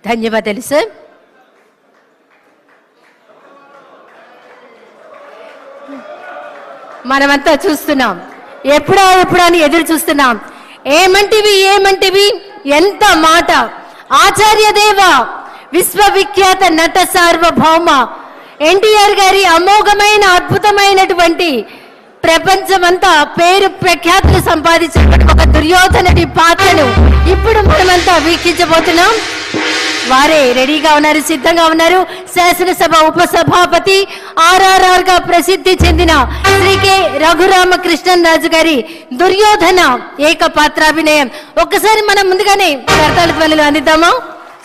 ధన్యవాదాలు సార్. మనమంతా చూస్తున్నాం, ఎప్పుడా అని ఎదురు చూస్తున్నాం. ఏమంటివి ఎంత మాట. ఆచార్య దేవ విశ్వవిఖ్యాత నట సార్వభౌమ ఎన్టీఆర్ గారి అమోఘమైన అద్భుతమైనటువంటి ప్రపంచమంతా పేరు ప్రఖ్యాతులు సంపాదించిన ఒక దుర్యోధనుడి పాత్రను ఇప్పుడు మనమంతా వీక్షించబోతున్నాం. వారే రెడీగా ఉన్నారు, సిద్ధంగా ఉన్నారు. శాసనసభ ఉపసభాపతి RRR గా ప్రసిద్ధి చెందిన శ్రీ కె రఘురామకృష్ణరాజు గారి దుర్యోధన ఏకపాత్రాభినయం. ఒక్కసారి మనం ముందుగానే కర్తాళ ధ్వనులు అందిద్దామా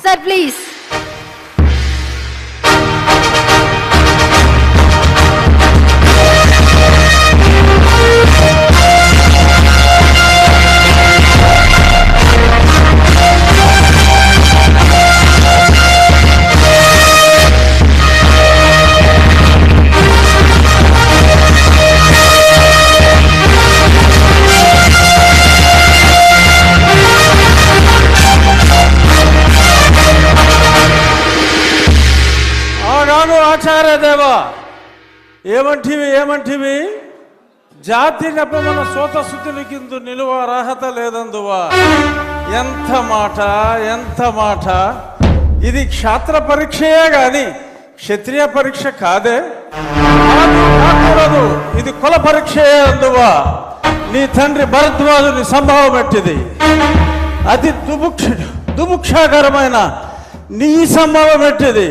సార్, ప్లీజ్. ఆచార్య దేవ ఏమంటివి జాతి నెపమన సోత శుద్ధులకిందు నిలువ అర్హత లేదందువా. ఎంత మాట. ఇది క్షాత్ర పరీక్షయే గాని క్షత్రియ పరీక్ష కాదే. కాకూడదు, ఇది కుల పరీక్షయే అందువా. నీ తండ్రి భరద్వాజుని సంభవం ఎట్టిది. అతి దుభుక్షాకరమైన నీ సంభవం ఎట్టిది.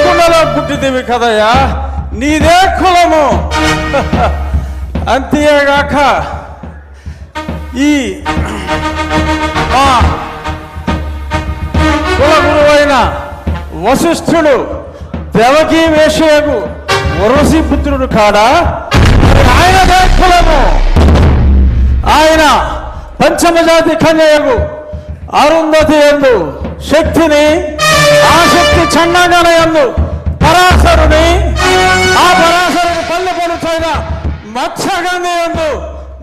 కుండలో పుట్టిదివి కదయ్యా, నీదే కులము. అంతేగాక ఈ మా కుల గురువైన వశిష్ఠుడు దేవకీ వేషయకు వరసి పుత్రుడు కాడా, ఆయనదే కులము. ఆయన పంచమజాతి కన్యకు అరుంధతి యందు శక్తిని, ఆ శక్తి చండాగణ యందు పరాశరుని, ఆ పరాశరుని పల్లె పడుతైన మత్స్యగంధి యందు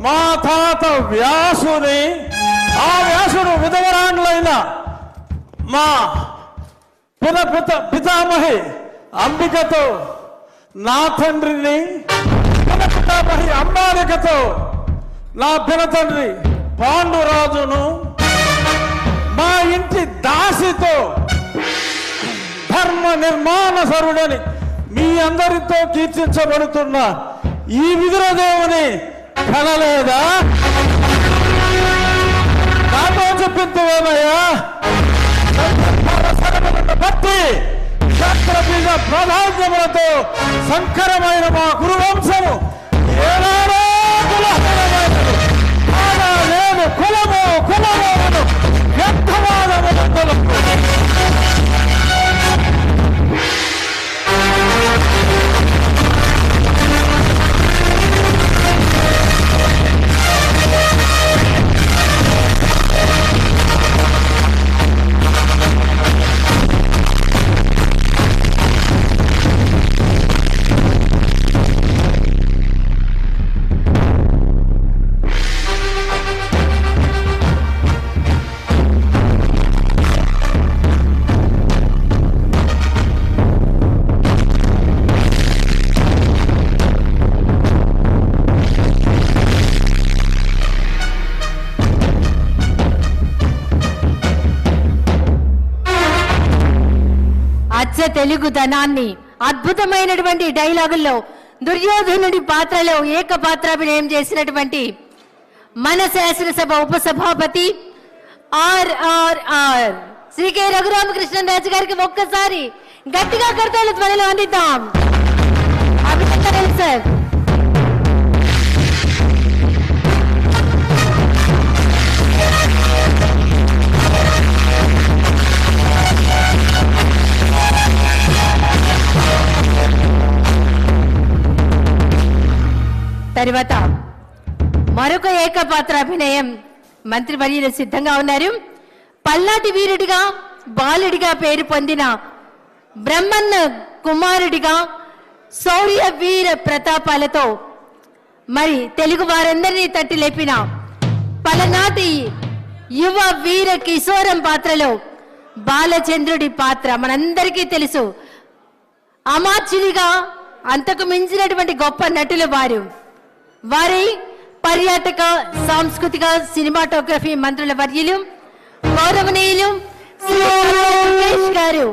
మా తాత వ్యాసుని, ఆ వ్యాసుడు విధవరాండ్లైన మా పితామహి అంబికతో నా తండ్రిని, పితామహి అంబాలికతో నా పినతండ్రి పాండురాజును, మా ఇంటి దాసితో ధర్మ నిర్మాణ సరుడని మీ అందరితో కీర్తించబడుతున్న ఈ విదురదేవుని కనలేదా? నాతో చెప్పిందేమయ్యా. భక్తి శాస్త్రబీజ ప్రాధాన్యములతో సంకరమైన మా గురువంశము ఏనాడో కులహీనమైనది. కాగా నేను కులము వ్యర్థవాదములకు తెలుగుదనాన్ని అద్భుతమైనటువంటి డైలాగుల్లో దుర్యోధనుడి పాత్రలో ఏకపాత్రాభినయం చేసినటువంటి మన శాసనసభ ఉపసభాపతి RRR శ్రీ కె రఘురామకృష్ణరాజు గారికి ఒక్కసారి గట్టిగా కర్తాళ ధ్వనులు అందిద్దాం. అభినందనలు సార్. తర్వాత మరొక ఏకపాత్రాభినయం మంత్రివర్యులు సిద్ధంగా ఉన్నారు. పల్నాటి వీరుడిగా బాలుడిగా పేరు పొందిన బ్రహ్మన్న కుమారుడిగా శౌర్య వీర ప్రతాపాలతో మరి తెలుగు వారందరినీ తట్టి లేపిన పలనాటి యువ వీర కిశోరం పాత్రలో బాలచంద్రుడి పాత్ర మనందరికీ తెలుసు. అమాత్యునిగా అంతకు మించినటువంటి గొప్ప నటులు వారు. వారి పర్యాటక సాంస్కృతిక సినిమాటోగ్రఫీ మంత్రుల వర్యులు గౌరవనీయులు శ్రీ వెంకటేష్ గారు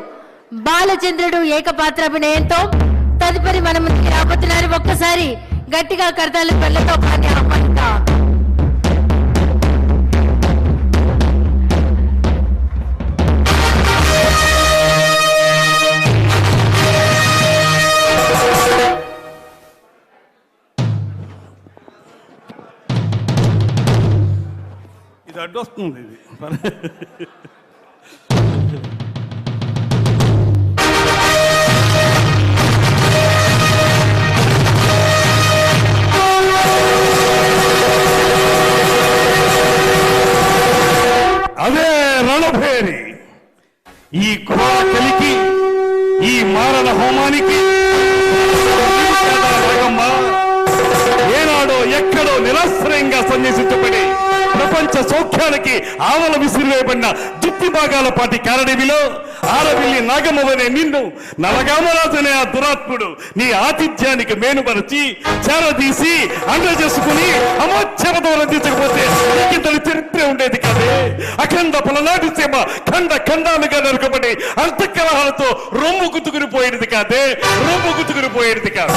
బాలచంద్రుడు ఏకపాత్రాభినయంతో తదుపరి మన ముందుకు రాబోతున్నారు. ఒక్కసారి గట్టిగా కర్తాల పళ్ళతో పాని ఆహ్వానిద్దాం. ఇది అడ్డొస్తుంది ఇది అదే రణభేరి. ఈ కలికి ఈ మారణ హోమానికి ఏనాడో ఎక్కడో నిరాశ్రయంగా సన్యసించబడి ప్రపంచ సౌఖ్యానికి ఆవల విసిరివేయబడిన జుత్తి భాగాల పాటి కారడివిలో ఆరవిల్లి నాగమ్మవనే నిన్ను నలగామరాజనే ఆ దురాత్ముడు నీ ఆతిథ్యానికి మేనుపరచి చేరదీసి అండ చేసుకుని అమోచ్చరతో రందించకపోతే ఇంతటి చరిత్ర ఉండేది కాదే. అఖండ పలనాటి సీమ ఖండ ఖండాలుగా నరకబడి అంతఃకలహాలతో రొమ్ము గుతుకుని పోయేది కాదే, రొమ్ము గుతుకుని పోయేది కాదు.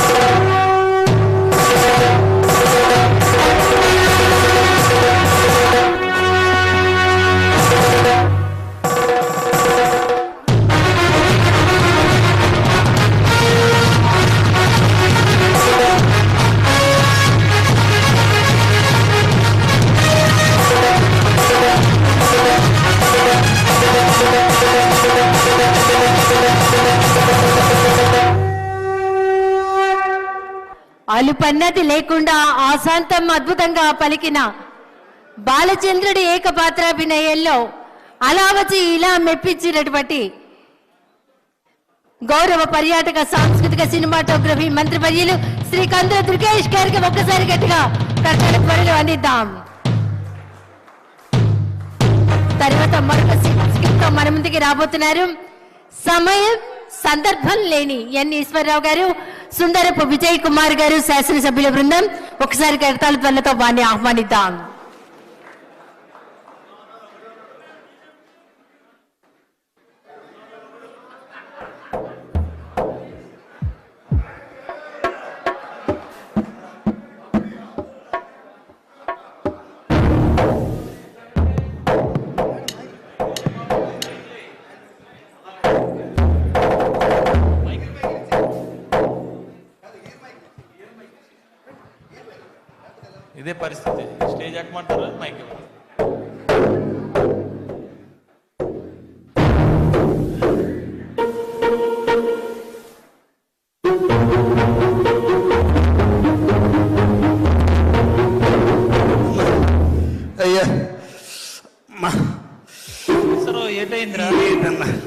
అలుపన్నది లేకుండా ఆశాంతం అద్భుతంగా పలికిన బాలచంద్రుడి ఏకపాత్రాభినయంలో అలా వచ్చి ఇలా మెప్పించినటువంటి గౌరవ పర్యాటక సాంస్కృతిక సినిమాటోగ్రఫీ మంత్రివర్యులు శ్రీ కందుల దుర్గేష్ గారికి ఒక్కసారి గట్టిగా కర్తల త్వరలు అందిద్దాం. తర్వాత మరొక స్కిప్తో మన ముందుకి రాబోతున్నారు. సమయం సందర్భం లేని ఎన్ ఈశ్వరరావు గారు, సుందరపు విజయ్ కుమార్ గారు, శాసనసభ్యుల బృందం. ఒకసారి కర్తాల త్వరలతో వారిని ఆహ్వానిద్దాం. ఇదే పరిస్థితి. స్టేజ్ ఎక్కమంటారు, మైక్ అయ్యా సరే ఏటైందిరా?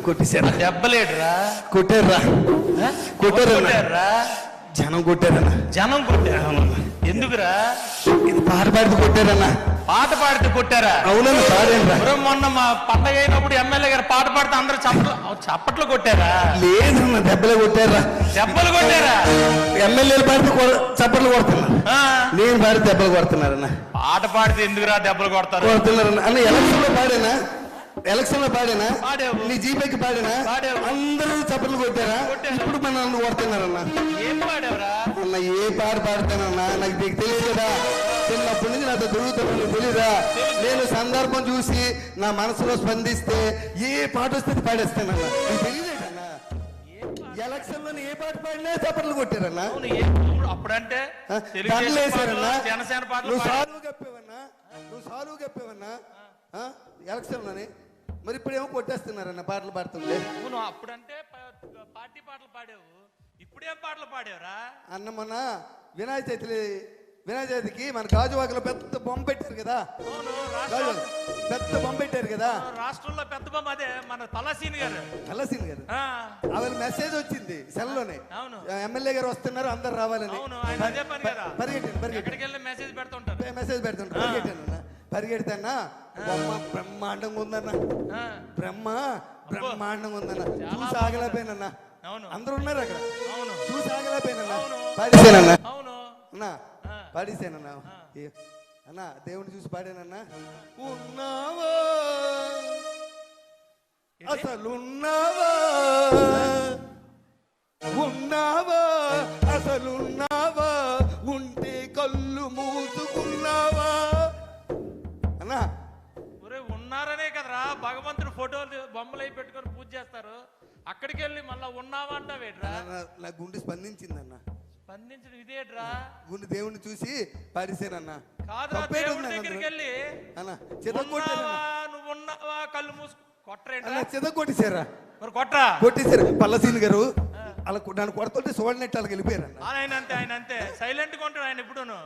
కొట్టేశారా? దెబ్బలేడురా? కొట్టారా? కొట్టారా? జనం కొట్టారన్నా. జనం కొట్టారా? ఎందుకురా? ఇది పాట పాడితే కొట్టారన్నా. పాట పాడితే కొట్టారా? అవునన్నా, పాడేనరా. మొన్న మా పండగ అయినప్పుడు ఎమ్మెల్యే గారు పాట పాడితే అందరూ చప్పట్లు కొట్టారా? లేదన్నా, దెబ్బలే కొట్టారా. దెబ్బలు కొట్టారా? ఎమ్మెల్యేలు పాడితే చప్పట్లు కొడుతున్నారు, నేను పాడితే దెబ్బలు కొడుతున్నారన్నా. పాట పాడితే ఎందుకురా దెబ్బలు కొడతారు? కొడుతున్నారన్నా. అన్న ఎలక్షన్ లో పాడేనా? ఎలక్షన్ లో పాడేనా? పాడావు. నీ జీపేకి పాడేనా? పాడావు. అందరూ చప్పట్లు కొట్టారా? ఇప్పుడు మన నన్ను కొడుతున్నారన్నా. ఏం పాడావురా? అన్న ఏ పాట పాడతానన్నా, నాకు నీకు తెలుసు కదా, చిన్నప్పటి నుంచి నాతో తిరుగుతాను, తెలీదా? నేను సందర్భం చూసి నా మనసులో స్పందిస్తే ఏ పాట వస్తే పాడేస్తానన్నా. నీకు తెలియదేటన్నా, ఎలక్షన్ లో ఏ పాట పాడినా చప్పట్లు కొట్టారన్నా. అప్పుడంటే వేసారన్నా. జనసేన పాటలు నువ్వు సాలువు కప్పేవన్నా, నువ్వు సాలువు కప్పేవన్నా ఎలక్షన్ లోని. మరి ఇప్పుడేమో కొట్టేస్తున్నారన్న పాటలు పాడుతుంటే. నువ్వు అప్పుడంటే పార్టీ పాటలు పాడావు, ఇప్పుడేం పాటలు పాడావురా? అన్న మొన్న వినాయక చవితికి మన గాజువాకలో పెద్ద బొమ్మ పెట్టారు కదా, పెద్ద బొమ్మ పెట్టారు కదా రాష్ట్రంలో పెద్ద బొమ్మ. అదే మన తలసీని గారు ఆవిడ మెసేజ్ వచ్చింది సెల్లోనే, ఎమ్మెల్యే గారు వస్తున్నారు అందరు రావాలని. పరిగెట్టండి మెసేజ్ పెడుతుంటారు, మెసేజ్ పెడుతుంటారు. పరిగెడతానా బొమ్మ బ్రహ్మాండంగా ఉందన్న. బ్రహ్మ బ్రహ్మాండంగా ఉందన్న. చూసి ఆగలేకపోయినన్నా. అవును. అందరూ ఉన్నారు అక్కడ. అవును. చూసి ఆగలేకపోయినన్నా. అవును. పాడేసానన్నా. అవును. అన్నా పాడేసానన్నా. అన్నా దేవుని చూసి పాడానన్నా. ఉన్నావా అసలున్నావా, ఉన్నావా అసలున్నావా, ఉంటే కళ్ళు మూసుకున్నావా అన్నా. ఒరే ఉన్నారనే కదరా భగవంతుడు ఫోటోలు బొమ్మలు అయి పెట్టుకొని పూజ చేస్తారు. అక్కడికి వెళ్ళి మళ్ళా ఉన్నావా అంటావేట్రా? నా గుండె స్పందించిందన్న. స్పందించడం ఇదేట్రా? గుండె దేవుణ్ణి చూసి పాడేసానన్నా. కాదురా, దేవుడి దగ్గరికి వెళ్ళి అన్న ఉన్నావా నువ్వు ఉన్నావా కళ్ళు మూసు కొట్టరేంట్రా? కొట్టేశారా? మరి కొట్టరా? కొట్టేశారు. పల్లసీని గారు అలా నన్ను కొడుతుంటే చూడనట్టు వాళ్ళకి వెళ్ళిపోయారన్న. ఆయన అంతే సైలెంట్ గా ఉంటాడు ఆయన ఎప్పుడూను.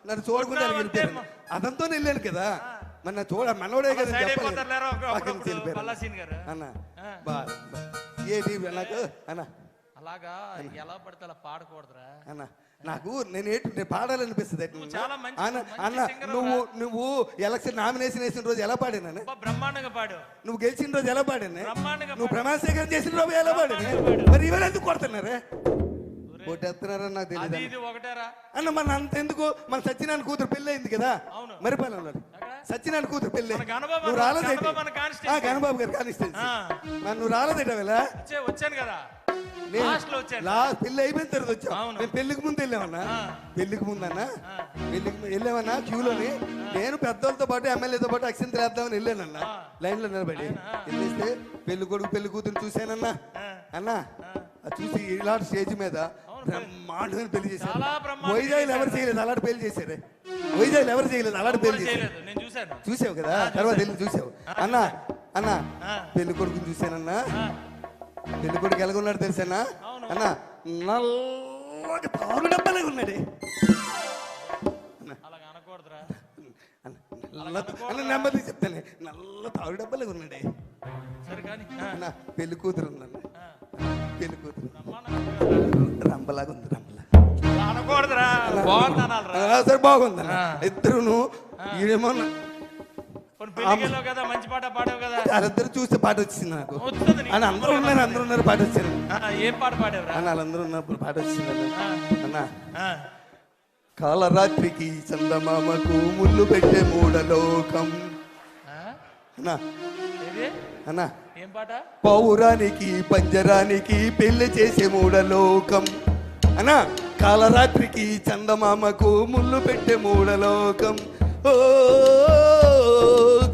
నన్ను చూడకుండా వాళ్ళకి వెళ్ళిపోయారు. అదంతో వెళ్ళాను కదా, మరి నా చూడ మనోడే కదా సైడ్ చెప్పలేదు. అయిపోతారులేరా పక్కన వెళ్ళిపోయారు. పల్లాసీన్ గారు అన్న ఏంటి నాకు అన్న అలాగా ఎలా పడితే అలా పాడకూడదురా అన్న. నాకు నేను పాడాలనిపిస్తుంది. చాలా మంచి అన్న నువ్వు ఎలక్షన్ నామినేషన్ వేసిన రోజు ఎలా పాడాను? బ్రహ్మాండంగా పాడు. నువ్వు గెలిచిన రోజు ఎలా పాడాను? బ్రహ్మాండంగా నువ్వు ప్రమాణ స్వీకారం చేసిన రోజు ఎలా పాడాను? మరి ఇవాళ ఎందుకు కొడుతున్నారే? కొట్టేస్తున్నారని నాకు తెలియదు ఇది ఒకటేరా అన్న. మన అంత ఎందుకు, మన సత్యనారాయణ కూతురు పెళ్లి అయింది కదా మరిపాలెంలో. సత్యనారాయణ కూతురు పెళ్లి నువ్వు రాలేదేంటి? గణబాబు గారు కానిస్టెన్సీ. నువ్వు రాలేదేట వేళ? వచ్చాను కదా, పెళ్లి అయిపోయిన తర్వాత వచ్చావు. మేము పెళ్లికి ముందు వెళ్ళామన్నా. పెళ్లికి ముందన్నా వెళ్ళామన్నా క్యూలోని. నేను పెద్దోళ్ళతో పాటు ఎమ్మెల్యేతో పాటు అక్షంతలు వేద్దామని వెళ్ళానన్నా. లైన్ లో నిలబడి వెళ్ళేస్తే పెళ్లి కొడుకు పెళ్లి కూతురు చూశానన్నా. అన్నా చూసి ఇలాంటి స్టేజ్ మీద బ్రహ్మాండమైన పెళ్లి చేశారు. వైజాగ్ ఎవరు చేయలేదు అలాంటి పెళ్లి చేశారు. వైజాగ్ ఎవరు చేయలేదు అలాంటి పెళ్లి చేశారు. చూసావు కదా, తర్వాత వెళ్ళి చూసావు అన్నా. అన్నా పెళ్లి కొడుకుని చూశానన్నా. పెళ్లి కొడుకు ఎలాగున్నాడు తెలుసానా అన్నా? నల్లగా తారు డబ్బాలే ఉన్నాడే. నెమ్మది చెప్తానే, నల్ల తారు డబ్బాలే ఉన్నాడే అన్నా. పెళ్లి కూతురు ఉందన్న. పెళ్లి కూతురు రంబలాగా ఉంది. రంబలా సరే బాగుందన్న. ఇద్దరును ఏమో మంచి పాట పాడావు కదా. వాళ్ళిద్దరు చూస్తే పాట వచ్చింది నాకు. అని అందరూ ఉన్నారు పాట వచ్చారు. ఏం పాట పాడావు అని వాళ్ళందరూ ఉన్నప్పుడు పాట వచ్చింది అన్న. కాలరాత్రికి చందమామకు ముళ్ళు పెట్టే మూడలోకం అన్నా. ఏం పాట? పౌరానికి పంజరానికి పెళ్లి చేసే మూడలోకం అన్నా. కాలరాత్రికి చందమామకు ముళ్ళు పెట్టే మూడలోకం. ఓ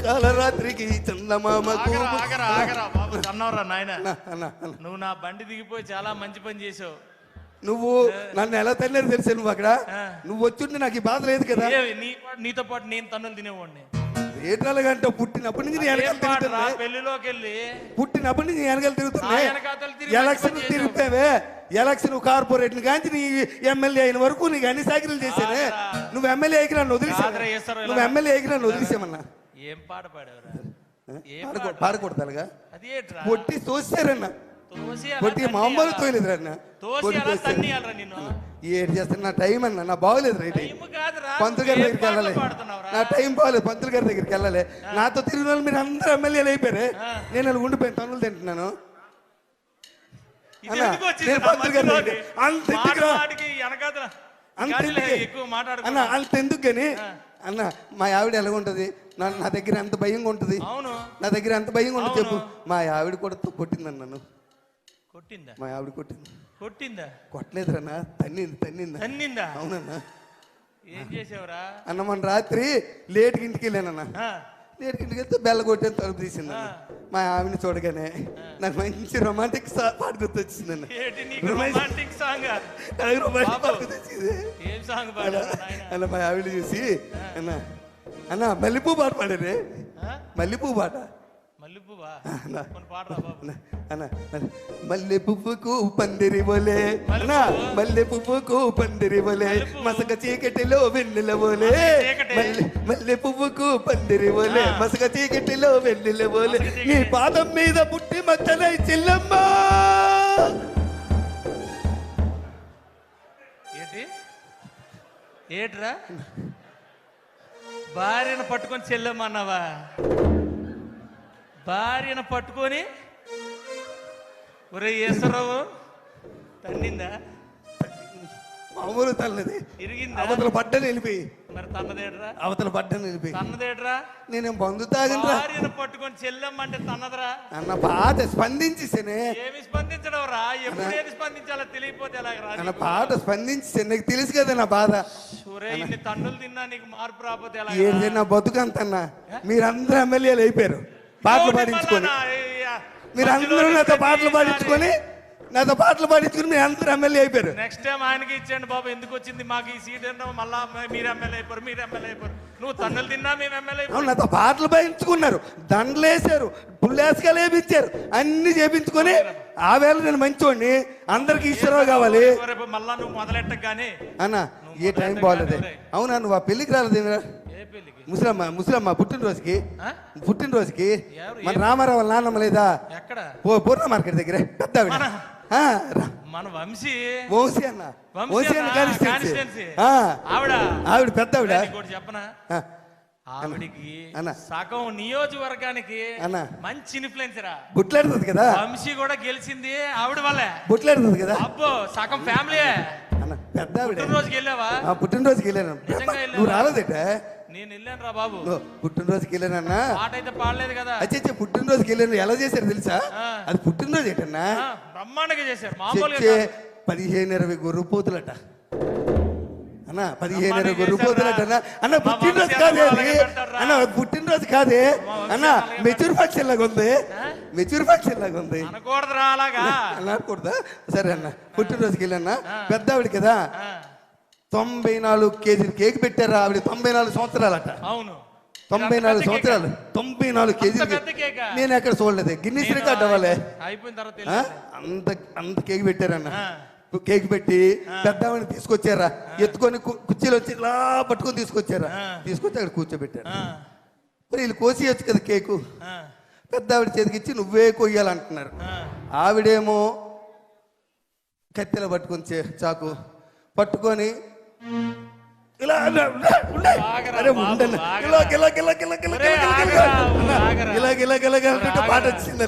కాలరాత్రికి చందమామకు. అన్నవరా నాయన, నువ్వు నా బండి దిగిపోయి చాలా మంచి పని చేసావు. నువ్వు నన్ను ఎలా తన్నారు తెలుసా? నువ్వు అక్కడ నువ్వు వచ్చుంటే నాకు ఈ బాధ లేదు కదా. నీతో పాటు నేను తన్నులు తినేవాడిని. ఏటాలుగంటే పుట్టినప్పటి నుంచి పెళ్లిలోకి వెళ్ళి పుట్టినప్పటి నుంచి వెనకాల తిరుగుతున్నాయి. ఎలక్షన్ తిరుగుతావే, ఎలక్షన్ కార్పొరేట్ కాంచి నీ ఎమ్మెల్యే అయిన వరకు నీకు అన్ని సాకిరీలు చేశానే. నువ్వు ఎమ్మెల్యే అయికి నన్ను వదిలేసావు. నువ్వు ఎమ్మెల్యే అయికి నన్ను వదిలేసామన్నా. ఏం పాట పాడేవరా? పాడకూడదుగా కొట్టి తోసారన్న. కొట్టి మామూలు తోయలేదురన్న. ఏడు చేస్తాను, నా టైం అన్న నా బాగోలేదు. రైట్ పంతులు గారి దగ్గరికి వెళ్ళాలి, నా టైం బాగోలేదు. పంతులు గారి దగ్గరికి వెళ్ళాలి. నాతో తిరిగిన వాళ్ళు మీరు అందరూ ఎమ్మెల్యేలు అయిపోయారు. నేను అలా ఉండిపోయాను, తనులు తింటున్నాను. అంతెందుకు కానీ అన్న మా ఆవిడ ఎలాగుంటది, నా దగ్గర ఎంత భయంగా ఉంటది, నా దగ్గర ఎంత భయంగా ఉంటుంది చెప్పు. మా ఆవిడ కూడా కొట్టిందన్న నన్ను. కొట్టిందా? మా ఆవిడ కొట్టిందా? కొట్టలేదురన్నా, తన్నిందా. అవునన్నా. ఏం చేసావురా అన్న? మన రాత్రి లేట్కి ఇంటికి వెళ్ళానన్నా. లేట్కి ఇంటికి వెళ్తే బెల్ల కొట్టేది తలుపు తీసిందన్న. మా ఆవిడని చూడగానే నాకు మంచి రొమాంటిక్ పాట గుర్తొచ్చిందన్న. అన్న మా ఆవిడ చూసి అన్న మల్లెపూ పాట పాడారే. మల్లెపూ పాట. మల్లె పువ్వుకు పందిరి బోలే, మల్లె పువ్వుకు పందిరి బోలే, మసక చీకటిలో వెన్నెల బోలే. మల్లె పువ్వుకు పందిరి బోలే, మసక చీకటిలో వెన్నెల బోలే, నీ పాదం మీద పుట్టి మచ్చలై చెల్లమ్మ. ఏట్రా భార్యను పట్టుకొని చెల్లమ్మన్నావా? భార్యను పట్టుకొని ఒరే ఈశ్వరరావు తన్నిందా మామూలు తల్లది ఇరిగిందా అవతల పడ్డని వెళ్ళిపోయి మరి తన్నదేట్రా అవతల పడ్డని వెళ్ళిపోయి తన్నదేట్రా నేనేం బంధు తాగనరా భార్యను పట్టుకొని చెల్లెమ్మంటే తన్నదరా అన్న పాట స్పందించేసానే ఏమి స్పందించడం రా ఎప్పుడు ఏది స్పందించాలో తెలియపోతే ఎలాగరా అన్న పాట స్పందించేసాను నీకు తెలుసు కదా నా బాధ ఒరే ఇన్ని తన్నులు తిన్నా నీకు మార్పు రాకపోతే ఎలా ఏంటి నా బతుకంతన్నా మీరందరూ ఎమ్మెల్యేలు అయిపోయారు పాటలు పాడించుకొని మీరందరూ నాతో పాటలు పాడించుకొని మీరు అందరూ ఎమ్మెల్యే అయిపోయారు. నెక్స్ట్ టైం ఆయనకి ఇచ్చేయండి బాబు, ఎందుకు వచ్చింది మాకు ఈ సీట్ అంటే మళ్ళా మీరు ఎమ్మెల్యే అయిపోరు. నువ్వు తన్నులు తిన్నా మేము ఎమ్మెల్యే అయిపోయాం. నాతో పాటలు పాడించుకున్నారు, దండలు వేసారు, పుల్లేసుకాలు వేయించారు, అన్ని చేపించుకొని ఆ వేళ నేను మంచోడిని, అందరికి ఈశ్వరరావు కావాలి మళ్ళా నువ్వు మొదలెట్టగానే అన్న ఏ టైం బాగాలేదు. అవునా నువ్వు ఆ పెళ్లికి రాలేదు? ముసలమ్మ పుట్టినరోజుకి మన రామారావు వాళ్ళ నాన్నమ్మ లేదా పూర్ణ మార్కెట్ దగ్గర పెద్ద మన వంశీ అన్న ఆవిడ పెద్ద చెప్పనా ఆవిడికి సగం నియోజకవర్గానికి మంచి ఇన్ఫ్లుయెన్సర్ బుట్లాడుతుంది కదా. వంశీ కూడా గెలిచింది ఆవిడ వల్లే. బుట్లాడుతుంది కదా. అబ్బో సగం ఫ్యామిలీ అన్న పెద్ద పుట్టినరోజుకి వెళ్ళావా? పుట్టినరోజుకి వెళ్ళాను. నువ్వు రాలేదేట? నేను వెళ్ళాను రా బాబు. పుట్టినరోజుకి వెళ్ళానన్నా. పాట అయితే పాడలేదు కదా. అచ్చే పుట్టినరోజుకి వెళ్ళాను. ఎలా చేశారు తెలుసా? అది పుట్టినరోజు ఏంటన్నా బ్రహ్మాండంగా చేశారు. మామూలుగా 15-20 గొర్రె పోతులట అన్న, 15-20 గొర్రె పోతులట అన్న. పుట్టినరోజు కాదే అన్న, పుట్టినరోజు కాదే అన్న, మెచ్యూర్ ఫంక్షన్ లాగా ఉంది. మెచ్యూర్ ఫంక్షన్ లాగా ఉంది. అనకూడదురా అలాగా. అనకూడదా? సరే అన్న, పుట్టినరోజుకి వెళ్ళానా. పెద్ద ఆవిడ కదా, 94 కేజీలు కేక్ పెట్టారా ఆవిడ. 94 సంవత్సరాలట. అవును, 94 సంవత్సరాలు, 94 కేజీలు. నేను ఎక్కడ చూడలేదు, గిన్నీస్ రికార్డ్ అవ్వాలి. అయిపోయిన తర్వాత అంత కేక్ పెట్టారన్న. కేక్ పెట్టి పెద్దవాడిని తీసుకొచ్చారా, ఎత్తుకొని కుర్చీలో వచ్చి ఇలా పట్టుకొని తీసుకొచ్చారా, తీసుకొచ్చి అక్కడ కూర్చోబెట్టారు. మరి వీళ్ళు కోసేయచ్చు కదా కేకు. పెద్ద ఆవిడ చేతికి ఇచ్చి నువ్వే కొయ్యాలంటున్నారు. ఆవిడేమో కత్తెల పట్టుకొని చాకు పట్టుకొని ఇలా పాట వచ్చింది.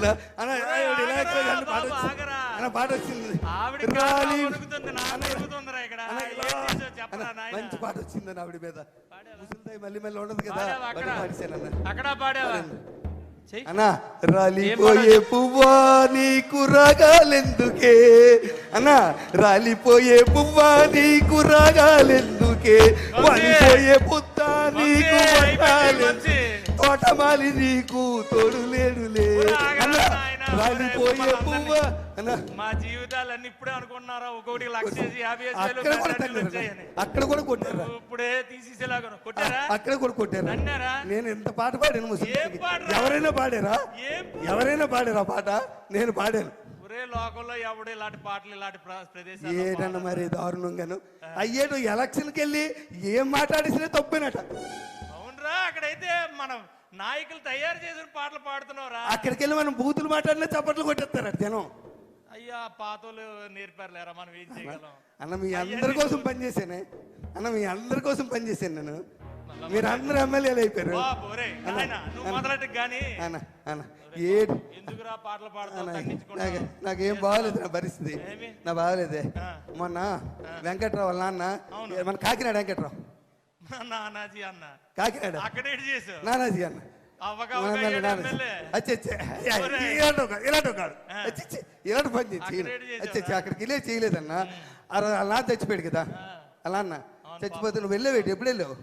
పాట వచ్చింది, మంచి పాట వచ్చిందని ఆవిడ మీద. ముసలిదాయి మళ్ళీ మళ్ళీ ఉండదు కదా, అక్కడ పాడేవా అన్నా. రాలిపోయే పువ్వా నీకు రాగాలెందుకే అన్నా, రాలిపోయే పువ్వా నీకు రాగాలెందుకే, వాలిపోయే పుత్త నీకు వంటాలెందుకే, తోటమాలి నీకు తోడు లేడులే అన్నా. రాలిపోయే పువ్వా అన్నా. మా జీవితాలన్నీ ఇప్పుడే అనుకున్నారా, ఒక్కొక్కటి 1,50,000 అక్కడ కూడా కొట్టారా? ఇప్పుడే తీసేసేలాగా కొట్టారా? అక్కడ కూడా కొట్టారా? అన్నారా? నేను ఎంత పాట పాడాను ముసలి. ఎవరైనా పాడారా పాట? నేను పాడాను. ఒరే లోకంలో ఎవడు ఇలాంటి పాటలు ఇలాంటి ప్రదేశాలు ఏదన్నా మరి దారుణంగాను అయ్యేటు. ఎలక్షన్కి వెళ్ళి ఏం మాట్లాడేసినా తప్పేనట. అవునరా, అక్కడైతే మనం నాయకులు తయారు చేసిన పాటలు పాడుతున్నావురా. అక్కడికి వెళ్ళి మనం బూతులు మాట్లాడినా చప్పట్లు కొట్టేస్తారట జనం. అయ్యా పాతోళ్ళు నేర్పారులేరా, మనం ఏం చేయగలం అన్న. మీ అందరి కోసం పనిచేసానే అన్న, మీ అందరి కోసం పనిచేసాను నేను. మీరు అందరూ ఎమ్మెల్యేలు అయిపోయారు. నాకేం బాగోలేదు నా పరిస్థితి, నా బాగోలేదే. మొన్న వెంకట్రావు వాళ్ళ నాన్న, మన కాకినాడ వెంకట్రావు, కాకినాడ నానాజీ అన్న, ఇలాంటి పని అక్కడికి వెళ్ళే చేయలేదన్నా. అలా చచ్చిపోయాడు కదా అలా అన్న. చచ్చిపోతే నువ్వు వెళ్ళేవేటి? ఎప్పుడు వెళ్ళావు?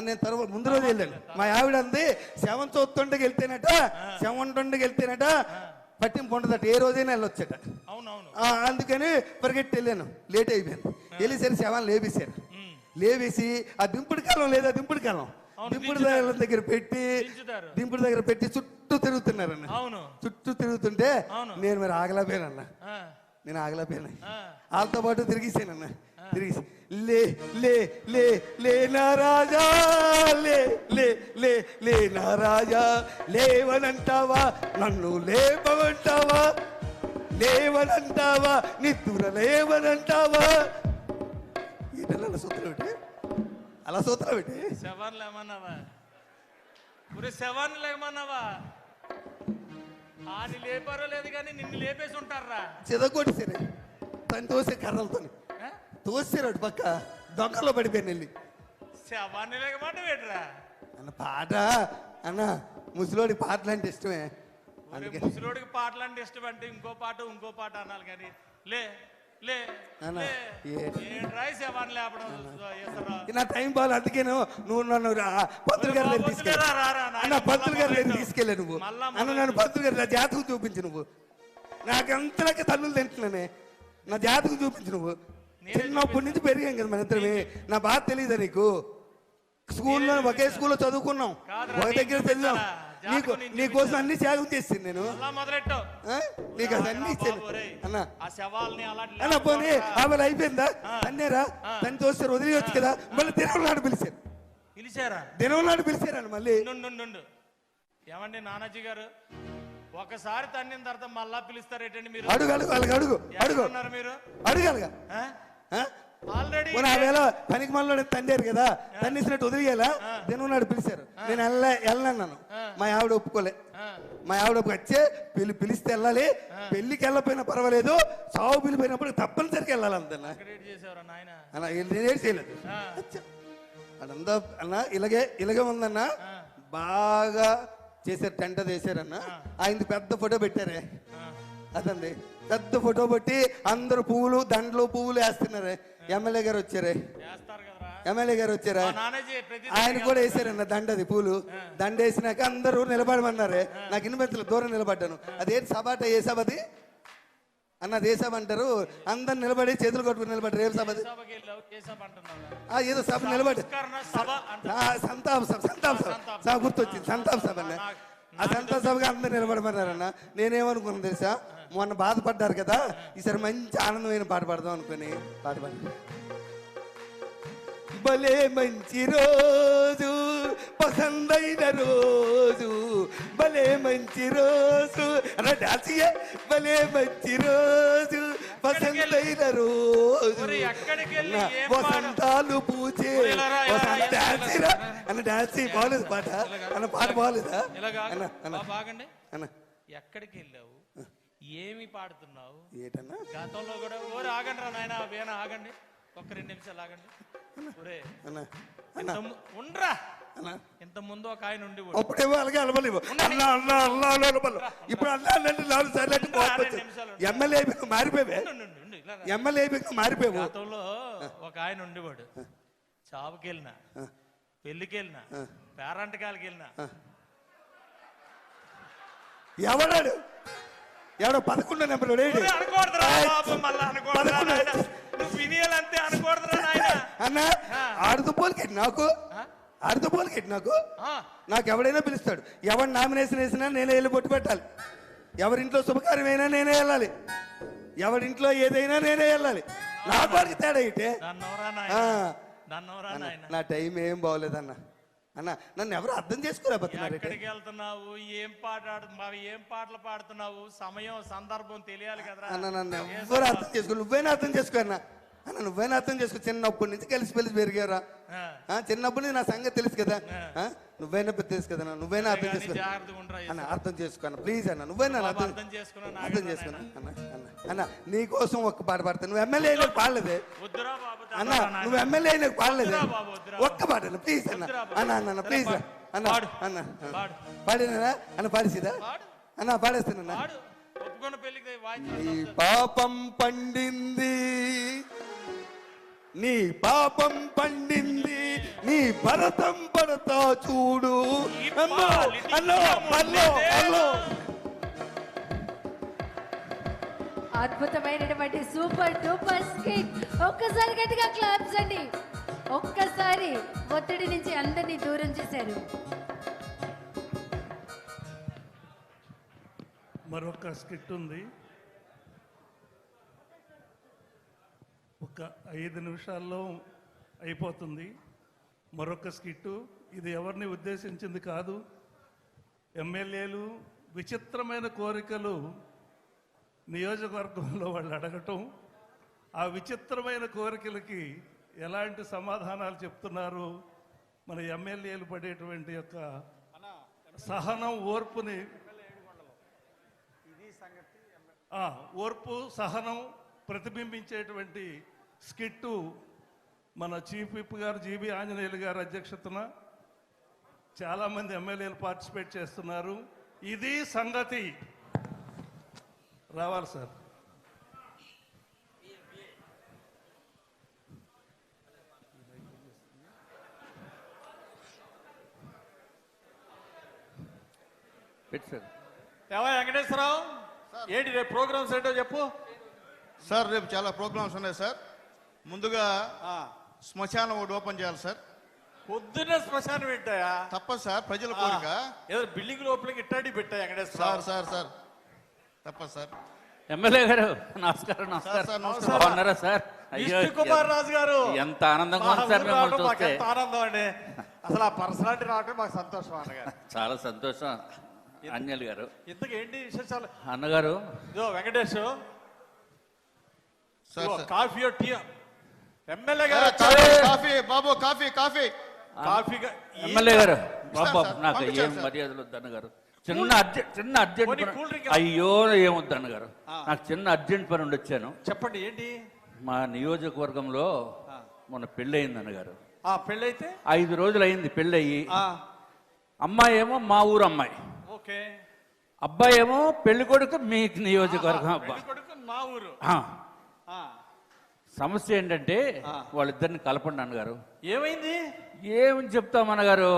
నేను తర్వాత ముందు రోజు వెళ్ళాను. మా ఆవిడ అంది శవం చూస్తుండకి వెళ్తేనట పట్టింపు ఉండదట, ఏ రోజైనా వెళ్ళొచ్చట. అందుకని పరిగెట్టి వెళ్ళాను, లేట్ అయిపోయాను. వెళ్ళేసరి శవాన్ని లేపేశారు. లేవేసి ఆ దింపుడు కాలం లేదా, దింపుడు దగ్గర పెట్టి చుట్టూ తిరుగుతున్నారన్న. చుట్టూ తిరుగుతుంటే నేను మరి ఆగలేకపోయానన్న. వాళ్ళతో పాటు తిరిగిసానన్న. తిరిగి లే లే లే లే నా రాజా, లే లే లే లే నా రాజా, లేవనంటావా నన్ను లేపమంటావా, లేవనంటావా నిద్ర లేవనంటావా. అలా సూత్రం పెట్టి శవాన్ని లేమన్నావా? శవాన్ని లేమన్నావా? ఆని లేపారో లేదు కానీ నిన్ను లేపేసి ఉంటారా చిదగొట్టేసారు తను తోసే కర్రలతో తోసారు అటు పక్క దొంగలో పడిపోయాను వెళ్ళి శవాన్ని లేకమాట వేటరా అన్న పాట అన్న ముసలోడి పాటలు అంటే ఇష్టమే అందుకే ముసలోడికి పాటలు అంటే ఇష్టం అంటే ఇంకో పాట అనాలి కానీ లే లే అన్న, ఏంట్రాయి శవాన్ని లేపడం చేస్తారా? నా టైం బాగా అందుకే నువ్వు నన్ను పంతులు గారి దగ్గర తీసుకెళ్ళి అన్న పంతులు గారి దగ్గర తీసుకెళ్ళా నువ్వు అన్న నన్ను పంతులు గారి నా జాతకం చూపించు నువ్వు నాకంతలాగే తల్లులు తింటున్నానే నా జాతకం చూపించు నువ్వు చిన్నప్పటి నుంచి పెరిగాం కదా మన ఇద్దరమే నా బాధ తెలియదా నీకు స్కూల్లో ఒకే స్కూల్లో చదువుకున్నాం ఒక దగ్గర చదివాం నీకోసం అన్ని త్యాగం చేసింది నేను మొదలెట్టావు నీకు అది అన్ని ఇచ్చాను అన్న ఆ శవాల్ని అలాంటి అన్న పోనీ ఆమె అయిపోయిందా అన్నేరా తను తోస్తారు వదిలేయచ్చు కదా మళ్ళీ దినం నాడు పిలిచారు పిలిచారా దినం నాడు పిలిచారని మళ్ళీ నుండు ఏమండి నానాజీ గారు ఒకసారి తన్నిన తర్వాత మళ్ళా పిలుస్తారేటండి మీరు అడుగు అడుగు అలాగ అడుగు అడుగు మీరు అడుగాలిగా ఆల్రెడీ ఆ వేళ పనికి మళ్ళీ తండారు కదా తన్నిసినట్టు వదిలేయాలా దినం నాడు పిలిచారు నేను వెళ్ళన్నాను మా ఆవిడ ఒప్పుకోలే మా ఆవిడ వచ్చే పిలిస్తే వెళ్ళాలి పెళ్లికి వెళ్ళపోయినా పర్వాలేదు సాగు పిలిపోయినప్పుడు తప్పనిసరికి వెళ్ళాలి అంతన్నా అన్న నేనేం చేయలేదు అదంతా అన్న ఇలాగే ఉందన్న బాగా చేశారు టెంట చేశారన్న ఆయనది పెద్ద ఫోటో పెట్టారే అదండి పెద్ద ఫోటో పెట్టి అందరు పువ్వులు దండలు పువ్వులు వేస్తున్నారే ఎమ్మెల్యే గారు వచ్చారా ఆయన కూడా వేసారన్న దండది పూలు దండ వేసినాక అందరూ నిలబడమన్నారే నాకు ఇన్వెంతలు దూరం నిలబడ్డాను అదేంటి సభ ఏ సభది అన్న ఏ సభ అంటారు అందరు నిలబడి చేతులు కొట్టుకుని నిలబడ్డారు ఏం సభది ఏదో సభ నిలబడి సంతాప సభ గుర్తొచ్చింది సంతాప సభ అన్న ఆ సంతాప సభగా అందరు నిలబడమన్నారన్న నేనేమనుకున్నాను తెలుసా మొన్న బాధపడ్డారు కదా ఈసారి మంచి ఆనందమైన పాట పాడదాం అనుకుని పాట పాడి భలే మంచి రోజు పసందైన రోజు భలే మంచి రోజు అలా డాన్సియే భలే మంచి రోజు పసందైన రోజు వసంతాలు పూచే డాన్సీరా అన్న డాన్సీ బాగలేదు పాట అన్న పాట బాగలేదా బాగండి అన్న ఎక్కడికి వెళ్ళావు ఏమి పాడుతున్నావు ఏటన్నా గతంలో కూడా ఓరే ఆగండి రా నాయన వేనా ఆగండి ఒక్క 2 నిమిషాలు ఆగండి ఉండరా ఇంత ముందు ఒక ఆయన ఉండి అప్పుడేమో అలాగే అలవలేవు ఇప్పుడు ఎమ్మెల్యే మారిపోయావు గతంలో ఒక ఆయన ఉండేవాడు చావుకి వెళ్ళినా పెళ్లికి వెళ్ళినా పేరంటకాలకి వెళ్ళినా ఎవడాడు 11 నెంబర్ అన్న ఆడుతుపోలికెట్టి నాకు ఎవడైనా పిలుస్తాడు ఎవరు నామినేషన్ వేసినా నేనే వెళ్ళి బొట్టు పెట్టాలి ఎవరింట్లో శుభకార్యం అయినా నేనే వెళ్ళాలి ఎవరింట్లో ఏదైనా నేనే వెళ్ళాలి నాకు వాడికి తేడా అయితే నా టైం ఏం బాగోలేదన్న అన్న నన్ను ఎవరు అర్థం చేసుకోలేకపోతున్నారు ఎక్కడికి వెళ్తున్నావు ఏం పాటలు పాడుతున్నావు సమయం సందర్భం తెలియాలి కదా అన్న నన్ను ఎవరు అర్థం చేసుకో నువ్వైనా అర్థం చేసుకో అన్న నువ్వైనా అర్థం చేసుకో చిన్నప్పటి నుంచి కలిసి పెరిగారా చిన్నప్పటి నుంచి నా సంగతి తెలుసు కదా నువ్వైనా తెలుసు కదా నువ్వైనా అర్థం చేసుకో అన్న అర్థం చేసుకో అన్న ప్లీజ్ అన్న నువ్వైనా అర్థం చేసుకున్నా అన్న నీ కోసం ఒక్క పాట పాడతా నువ్వు ఎమ్మెల్యే అయినా పాడలేదే అన్న నువ్వు ఎమ్మెల్యే అయినా పాడలేదే ఒక్క పాట అన్న ప్లీజ్ అన్న ప్లీజ్ అన్న పాడినా అన్న పాడేసిదా అన్న పాడేస్తానన్నా నీ పాపం పండింది నీ భరతం పడతా చూడు అద్భుతమైనటువంటి సూపర్ డూపర్ స్కిట్ ఒక్కసారి గట్టిగా క్లాప్స్ అండి ఒక్కసారి ఒత్తిడి నుంచి అందరినీ దూరం చేశారు మరొక స్కిట్ ఉంది ఒక 5 నిమిషాల్లో అయిపోతుంది మరొక స్కిట్టు ఇది ఎవరిని ఉద్దేశించింది కాదు ఎమ్మెల్యేలు విచిత్రమైన కోరికలు నియోజకవర్గంలో వాళ్ళు అడగటం ఆ విచిత్రమైన కోరికలకి ఎలాంటి సమాధానాలు చెప్తున్నారు మన ఎమ్మెల్యేలు పడేటువంటి యొక్క సహనం ఓర్పుని ఓర్పు సహనం ప్రతిబింబించేటువంటి స్కిట్టు మన చీఫ్ విప్ గారు జీబీ ఆంజనేయులు గారి అధ్యక్షతన చాలామంది ఎమ్మెల్యేలు పార్టిసిపేట్ చేస్తున్నారు. ఇది సంగతి. రావాలి సార్. ఏమో వెంకటేశ్వరరావు, ఏంటి రేపు ప్రోగ్రామ్స్ ఏంటో చెప్పు. సార్ రేపు చాలా ప్రోగ్రామ్స్ ఉన్నాయి సార్. ముందుగా శ్మశానం ఒకటి ఓపెన్ చేయాలి సార్. పొద్దున్నే శ్మశానం పెట్టాయా? తప్పదు సార్, ప్రజల కోరిక. ఏదో బిల్డింగ్ లోపలికి ఇట్టాడి పెట్టాయి వెంకటేశ్వర. సార్ సార్ సార్ తప్పదు సార్. ఎమ్మెల్యే గారు నమస్కారం. సార్ సార్ నమస్కారం. బాగున్నారా సార్? అయ్యో, విష్ణు కుమార్ రాజు గారు, ఎంత ఆనందంగా ఉంది సార్ మిమ్మల్ని మాకు చూస్తే. ఎంత ఆనందం అండి. అసలు ఆ పర్సనాలిటీ రావటం మాకు సంతోషం అన్నగారు. చాలా సంతోషం అంజలి గారు. ఇంతకు ఏంటి విశేషాలు అన్నగారు? ఇదో Venkatesh, sir sir. Coffee tea MLA గారు కాఫీ బాబు, కాఫీ కాఫీ. కాఫీగా ఎమ్మెల్యే గారు బాబు, సార్, నాకు పంపించాను ఏం సార్. మర్యాదలు వద్దు అన్నగారు. చిన్న అర్జెంట్ పోనీ పని. కూల్ డ్రింక్ అయ్యో ఏమొద్దు అన్నగారు, నాకు చిన్న అర్జెంట్ పని ఉండి వచ్చాను. చెప్పండి ఏంటి. మా నియోజకవర్గంలో మొన్న పెళ్ళి అయింది అన్నగారు. పెళ్ళైతే 5 రోజులు అయింది పెళ్ళి అయ్యి. అమ్మాయి ఏమో మా ఊరు అమ్మాయి, ఓకే. అబ్బాయి ఏమో పెళ్లి కొడుకు మీ నియోజకవర్గం అబ్బా. పెళ్లి కొడుకు మా ఊరు. సమస్య ఏంటంటే వాళ్ళిద్దరిని కలపండి అన్నగారు. ఏమైంది? ఏమని చెప్తాం అన్నగారు,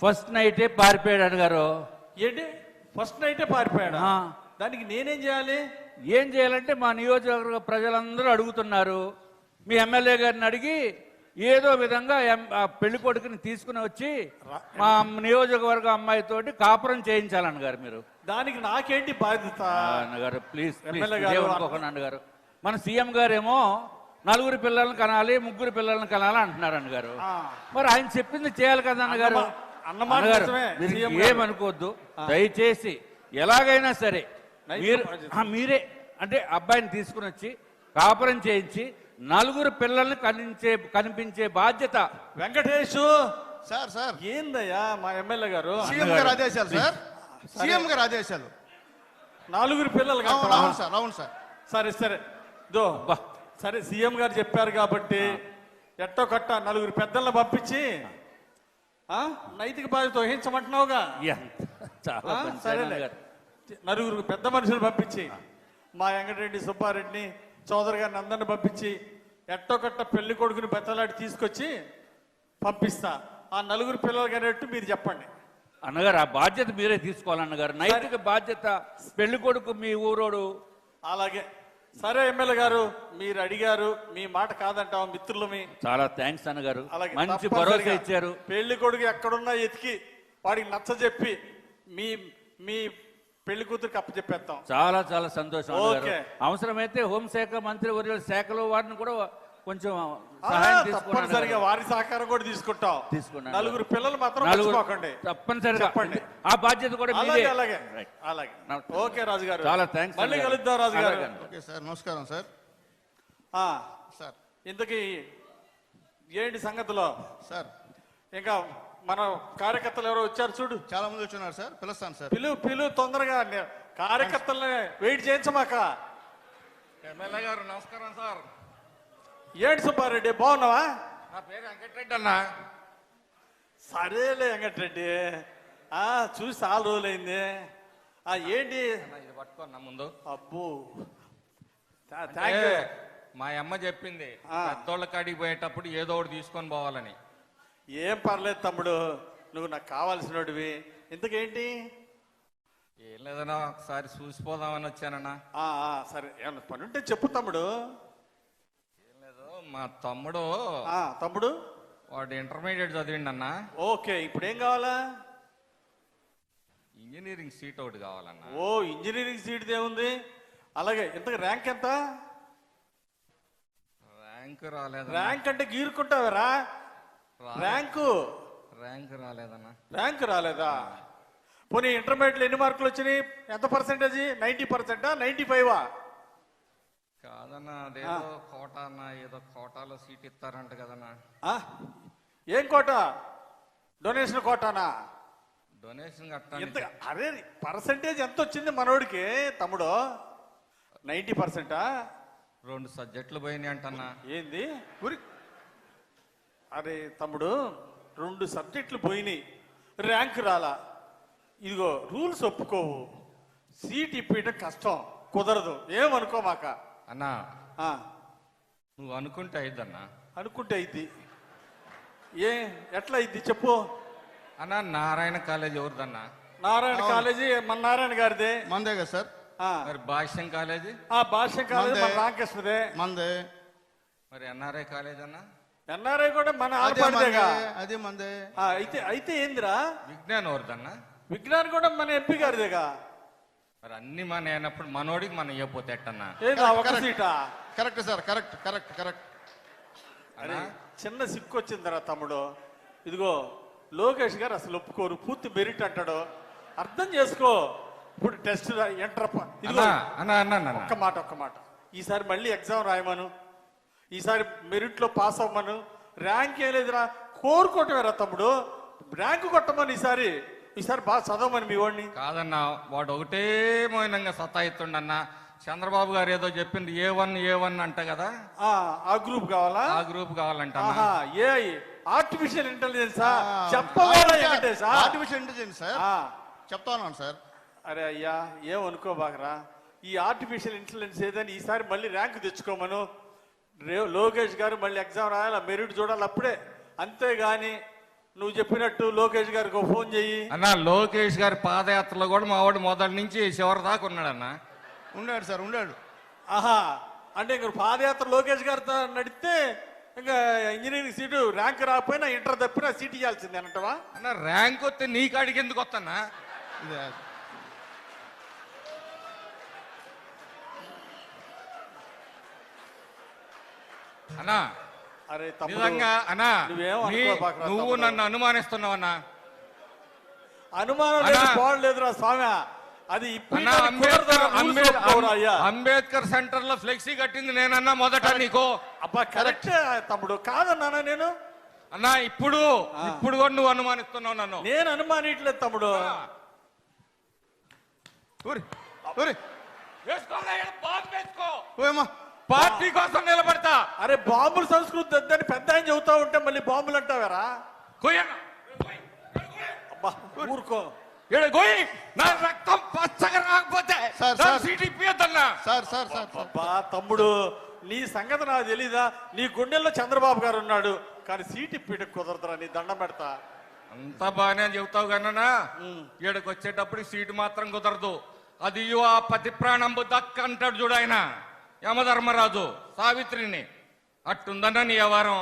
ఫస్ట్ నైటే పారిపోయాడు అన్నగారు. ఏంటి ఫస్ట్ నైటే పారిపోయాడు? దానికి నేనేం చేయాలి? ఏం చేయాలంటే మా నియోజకవర్గ ప్రజలందరూ అడుగుతున్నారు, మీ ఎమ్మెల్యే గారిని అడిగి ఏదో విధంగా ఆ పెళ్లి కొడుకుని తీసుకుని వచ్చి మా నియోజకవర్గ అమ్మాయితోటి కాపురం చేయించాలన్నగారు మీరు. దానికి నాకేంటి బాధ్యత? అన్నగారు ప్లీజ్ ఎమ్మెల్యే గారు అనుకోకుండా అన్నగారు. మన సీఎం గారేమో 4 పిల్లల్ని కనాలి, 3 పిల్లల్ని కనాలి అంటున్నారు అన్నగారు. మరి ఆయన చెప్పింది చేయాలి కదా అన్నగారు. అన్నగారు మీరు ఏమనుకోవద్దు దయచేసి, ఎలాగైనా సరే మీరే అంటే అబ్బాయిని తీసుకుని వచ్చి కాపురం చేయించి 4 పిల్లల్ని కనిపించే బాధ్యత. వెంకటేష్ సార్ సార్ ఏందయ్యా మా ఎమ్మెల్యే గారు? సీఎం గారు ఆదేశాలు సార్. సీఎం గారు ఆదేశాలు. 4 పిల్లలు అవును సార్, అవును సార్. సరే సరే సరే, సీఎం గారు చెప్పారు కాబట్టి ఎట్టో కట్ట 4 పెద్దలను పంపించి నైతిక బాధ్యత వహించమంటున్నావుగా. చాలా సరేలే, 4 పెద్ద మనుషులు పంపించి మా వెంకటరెడ్డి సుబ్బారెడ్డిని చౌదరి గారిని అందరిని పంపించి ఎట్టో కట్ట పెళ్లి కొడుకుని బెత్తలాడి తీసుకొచ్చి పంపిస్తా. ఆ 4 పిల్లలు కనేట్టు మీరు చెప్పండి అన్నగారు. ఆ బాధ్యత మీరే తీసుకోవాలన్నగారు, నైతిక బాధ్యత. పెళ్లి కొడుకు మీ ఊరోడు. అలాగే సరే ఎమ్మెల్యే గారు, మీరు అడిగారు, మీ మాట కాదంటాం మిత్రులు. చాలా థ్యాంక్స్ అన్నగారు, అలాగే మంచి భరోసా ఇచ్చారు. పెళ్లి కొడుకు ఎక్కడున్నా ఎతికి వాడికి నచ్చ చెప్పి మీ మీ పెళ్లి కూతురికి అప్పచెప్పేస్తాం. చాలా చాలా సంతోషం అన్నగారు. ఓకే. అవసరమైతే హోంశాఖ మంత్రి వర్యుల శాఖలో వారిని కూడా కొంచెం సహాయం తప్పనిసరిగా వారి సహకారం కూడా తీసుకుంటాం. 4 పిల్లలు మాత్రం మర్చిపోకండి. తప్పనిసరిగా చెప్పండి. ఆ బాధ్యత కూడా అలాగే అలాగే అలాగే. ఓకే రాజు గారు, చాలా థ్యాంక్స్. మళ్ళీ కలుద్దాం రాజు గారు. ఓకే సార్, నమస్కారం సార్. సార్ ఇంతకీ ఏంటి సంగతిలో సార్? ఇంకా మన కార్యకర్తలు ఎవరో వచ్చారు చూడు. చాలా మంది వచ్చున్నారు సార్, పిలుస్తాను సార్. పిలు తొందరగా. కార్యకర్తల్ని వెయిట్ చేయించమాక. ఎమ్మెల్యే గారు నమస్కారం సార్. ఏంటి సుబ్బారెడ్డి, బాగున్నావా? నా పేరు వెంకటరెడ్డి అన్న. సరేలే వెంకటరెడ్డి, చూసి చాలా రోజులైంది. ఏంటి ఇది పట్టుకోన్నా ముందు. అబ్బో మా అమ్మ చెప్పింది పెద్దోళ్ళ కాడికి పోయేటప్పుడు ఏదో ఒకటి తీసుకొని పోవాలని. ఏం పర్లేదు తమ్ముడు, నువ్వు నాకు కావాల్సినోడివి. ఇంతకేంటి? ఏం లేదన్నా, ఒకసారి చూసిపోదామని వచ్చానన్నా. సరే, ఏమన్నా పని ఉంటే చెప్పు తమ్ముడు. ఏం లేదు, మా తమ్ముడు తమ్ముడు వాడు ఇంటర్మీడియట్ చదివిండి అన్న. ఓకే, ఇప్పుడు ఏం కావాలా? ఇంజనీరింగ్ సీట్ ఒకటి కావాలన్నా. ఓ, ఇంజనీరింగ్ సీట్ ఏముంది? అలాగే, ఇంతకు ర్యాంక్ ఎంత? ర్యాంక్ రాలేదు. ర్యాంక్ అంటే గీరుకుంటావరా? ర్యాంక్ రాలేదన్నా. ర్యాంక్ రాలేదా? పోనీ ఇంటర్మీడియట్ ఎన్ని మార్కులు వచ్చినాయి? ఎంత పర్సెంటేజ్? 90%, 95? కాదన్నా, అదేదో కోటా అన్న, ఏదో కోటాలో సీట్ ఇస్తారంట కదన్నా. ఏం కోట? డొనేషన్ కోటానా? డొనేషన్ కట్టాలి. అదే పర్సెంటేజ్ ఎంత వచ్చింది మనోడికి తమ్ముడు? 90%? 2 సబ్జెక్టులు పోయినాయి అంటన్నా. ఏంది అరే తమ్ముడు, 2 సబ్జెక్టులు పోయినాయి, ర్యాంక్ రాలా. ఇదిగో రూల్స్ ఒప్పుకోవు, సీట్ ఇప్పేయడం కష్టం, కుదరదు, ఏమనుకోమాక. అన్నా ఆ, నువ్వు అనుకుంటే అయిద్దన్నా. అనుకుంటే అయింది. ఎట్లా అయింది చెప్పు. అన్నా నారాయణ కాలేజ్ ఎవరిదన్నా? నారాయణ కాలేజీ మన నారాయణ గారిదే. మందే కదా సార్. ఆ, మరి భాష్యం కాలేజీ? భాష్యం కాలేజీ మన మందే. రామకృష్ణదే. మందే. మరి ఎన్ఆర్ఐ కాలేజ్ అన్నా? ఎన్ఆర్ఐ కూడా మన అదే మందే, ఆడపడిదేగా. అదే మందే. అయితే అయితే ఏందిరా, విజ్ఞానం ఎవరిదన్నా? విజ్ఞాన్ కూడా మన ఎంపీ గారిదేగా. మరి అన్ని మన అయినప్పుడు మనోడికి మనం ఇవ్వపోతే ఎట్టన్నా? ఏదా ఒక కరెక్ట్. సీటా? Correct sir, correct correct correct. అరే చిన్న సిక్కు వచ్చిందిరా తమ్ముడు. ఇదిగో లోకేష్ గారు అసలు ఒప్పుకోరు, పూర్తి మెరిట్ అంటాడు. అర్థం చేసుకో. ఇప్పుడు టెస్ట్ ఎంటర్ అన్నా అన్నా అన్నా అన్నా ఒక్క మాట, ఈసారి మళ్ళీ ఎగ్జామ్ రాయమను, ఈసారి మెరిట్ లో పాస్ అవ్వమను. ర్యాంక్ ఏం లేదురా, కోరుకోవటమేరా తమ్ముడు, ర్యాంకు కొట్టమని. ఈసారి బాగా చదవమని మీ వాడిని. కాదన్నా, వాడు ఒకటే మౌనంగా సతాయిస్తుండన్నా. చంద్రబాబు గారు ఏదో చెప్పింది A1 అంట కదా, ఆ గ్రూప్ కావాలా? ఆ గ్రూప్ కావాలంట. ఆహా, ఏ artificial ఇంటెలిజెన్సా? చెప్పవాలా Venkatesha? Artificial intelligence sir, చెప్తా ఉన్నాను సార్. అరే అయ్యా, ఏమనుకోబాకరా, ఈ ఆర్టిఫిషియల్ ఇంటెలిజెన్స్ ఏదని ఈసారి మళ్ళీ ర్యాంక్ తెచ్చుకోమను. లోకేష్ గారు మళ్ళీ ఎగ్జామ్ రాయాలి, మెరిట్ చూడాలి అప్పుడే. అంతేగాని నువ్వు చెప్పినట్టు లోకేష్ గారికి ఒక ఫోన్ చెయ్యి. అన్నా లోకేష్ గారి పాదయాత్రలో కూడా మా వాడు మొదటి నుంచి చివరి దాకా ఉన్నాడన్నా. ఉన్నాడు సార్, ఉన్నాడు. ఆహా, అంటే ఇంక పాదయాత్ర లోకేష్ గారితో నడిస్తే ఇంకా ఇంజనీరింగ్ సీటు ర్యాంక్ రాకపోయినా ఇంటర్ తప్పినా సీట్ ఇవ్వాల్సిందే అంటవా? అన్న ర్యాంక్ వస్తే నీ కాడికి ఎందుకు వస్తానా? ఇదే. అన్నా అరే తమ్ముడు, నిజంగా అన్నా నువ్వేం నీ- అనుకోబాకురా నువ్వు తమ్ముడు. నన్ను అనుమానిస్తున్నావన్నా. అనుమానం లేదు, అన్నా. పోవట్లేదురా స్వామి. అది అన్నా అంబేద్కర్ సెంటర్ లో ఫ్లెక్సీ కట్టింది నేనన్నా మొదట నీకు. అబ్బా కరెక్ట్ తమ్ముడు, కాదన్నానా నేను? అన్నా ఇప్పుడు కూడా నువ్వు అనుమానిస్తున్నావు నన్ను. నేను అనుమానిట్లేదు తమ్ముడు. ఊరి ఊరి వేసుకోరా, బాంబు వేసుకో. ఓయమ్మా, పార్టీ కోసం నిలబడతా. అరే బాంబుల సంస్కృతి వద్దని పెద్ద ఆయన చెబుతా ఉంటే మళ్ళీ బాంబులు అంటావారా? కొయ్యన్నా. అబ్బా ఊరుకో. ఈడ గోయి, నా రక్తం పచ్చగా రాకపోతే సార్, నా సార్. సీట్ ఇప్పియద్దన్నా. Sir sir sir sir. అబ్బా తమ్ముడు, నీ సంగతి నాకు తెలీదా? నీ గుండెల్లో చంద్రబాబు గారు ఉన్నాడు, కానీ సీట్ ఇప్పిట కుదరదురా, నీ దండం పెడతా. అంతా బాగానే చెబుతావు కన్నా ఈడకి వచ్చేటప్పుడు సీటు మాత్రం కుదరదు. అది ఆ పతి ప్రాణంబు దక్క అంటాడు చూడు ఆయన యమధర్మరాజు సావిత్రిని. అట్టుందన్నా నీ వ్యవహారం.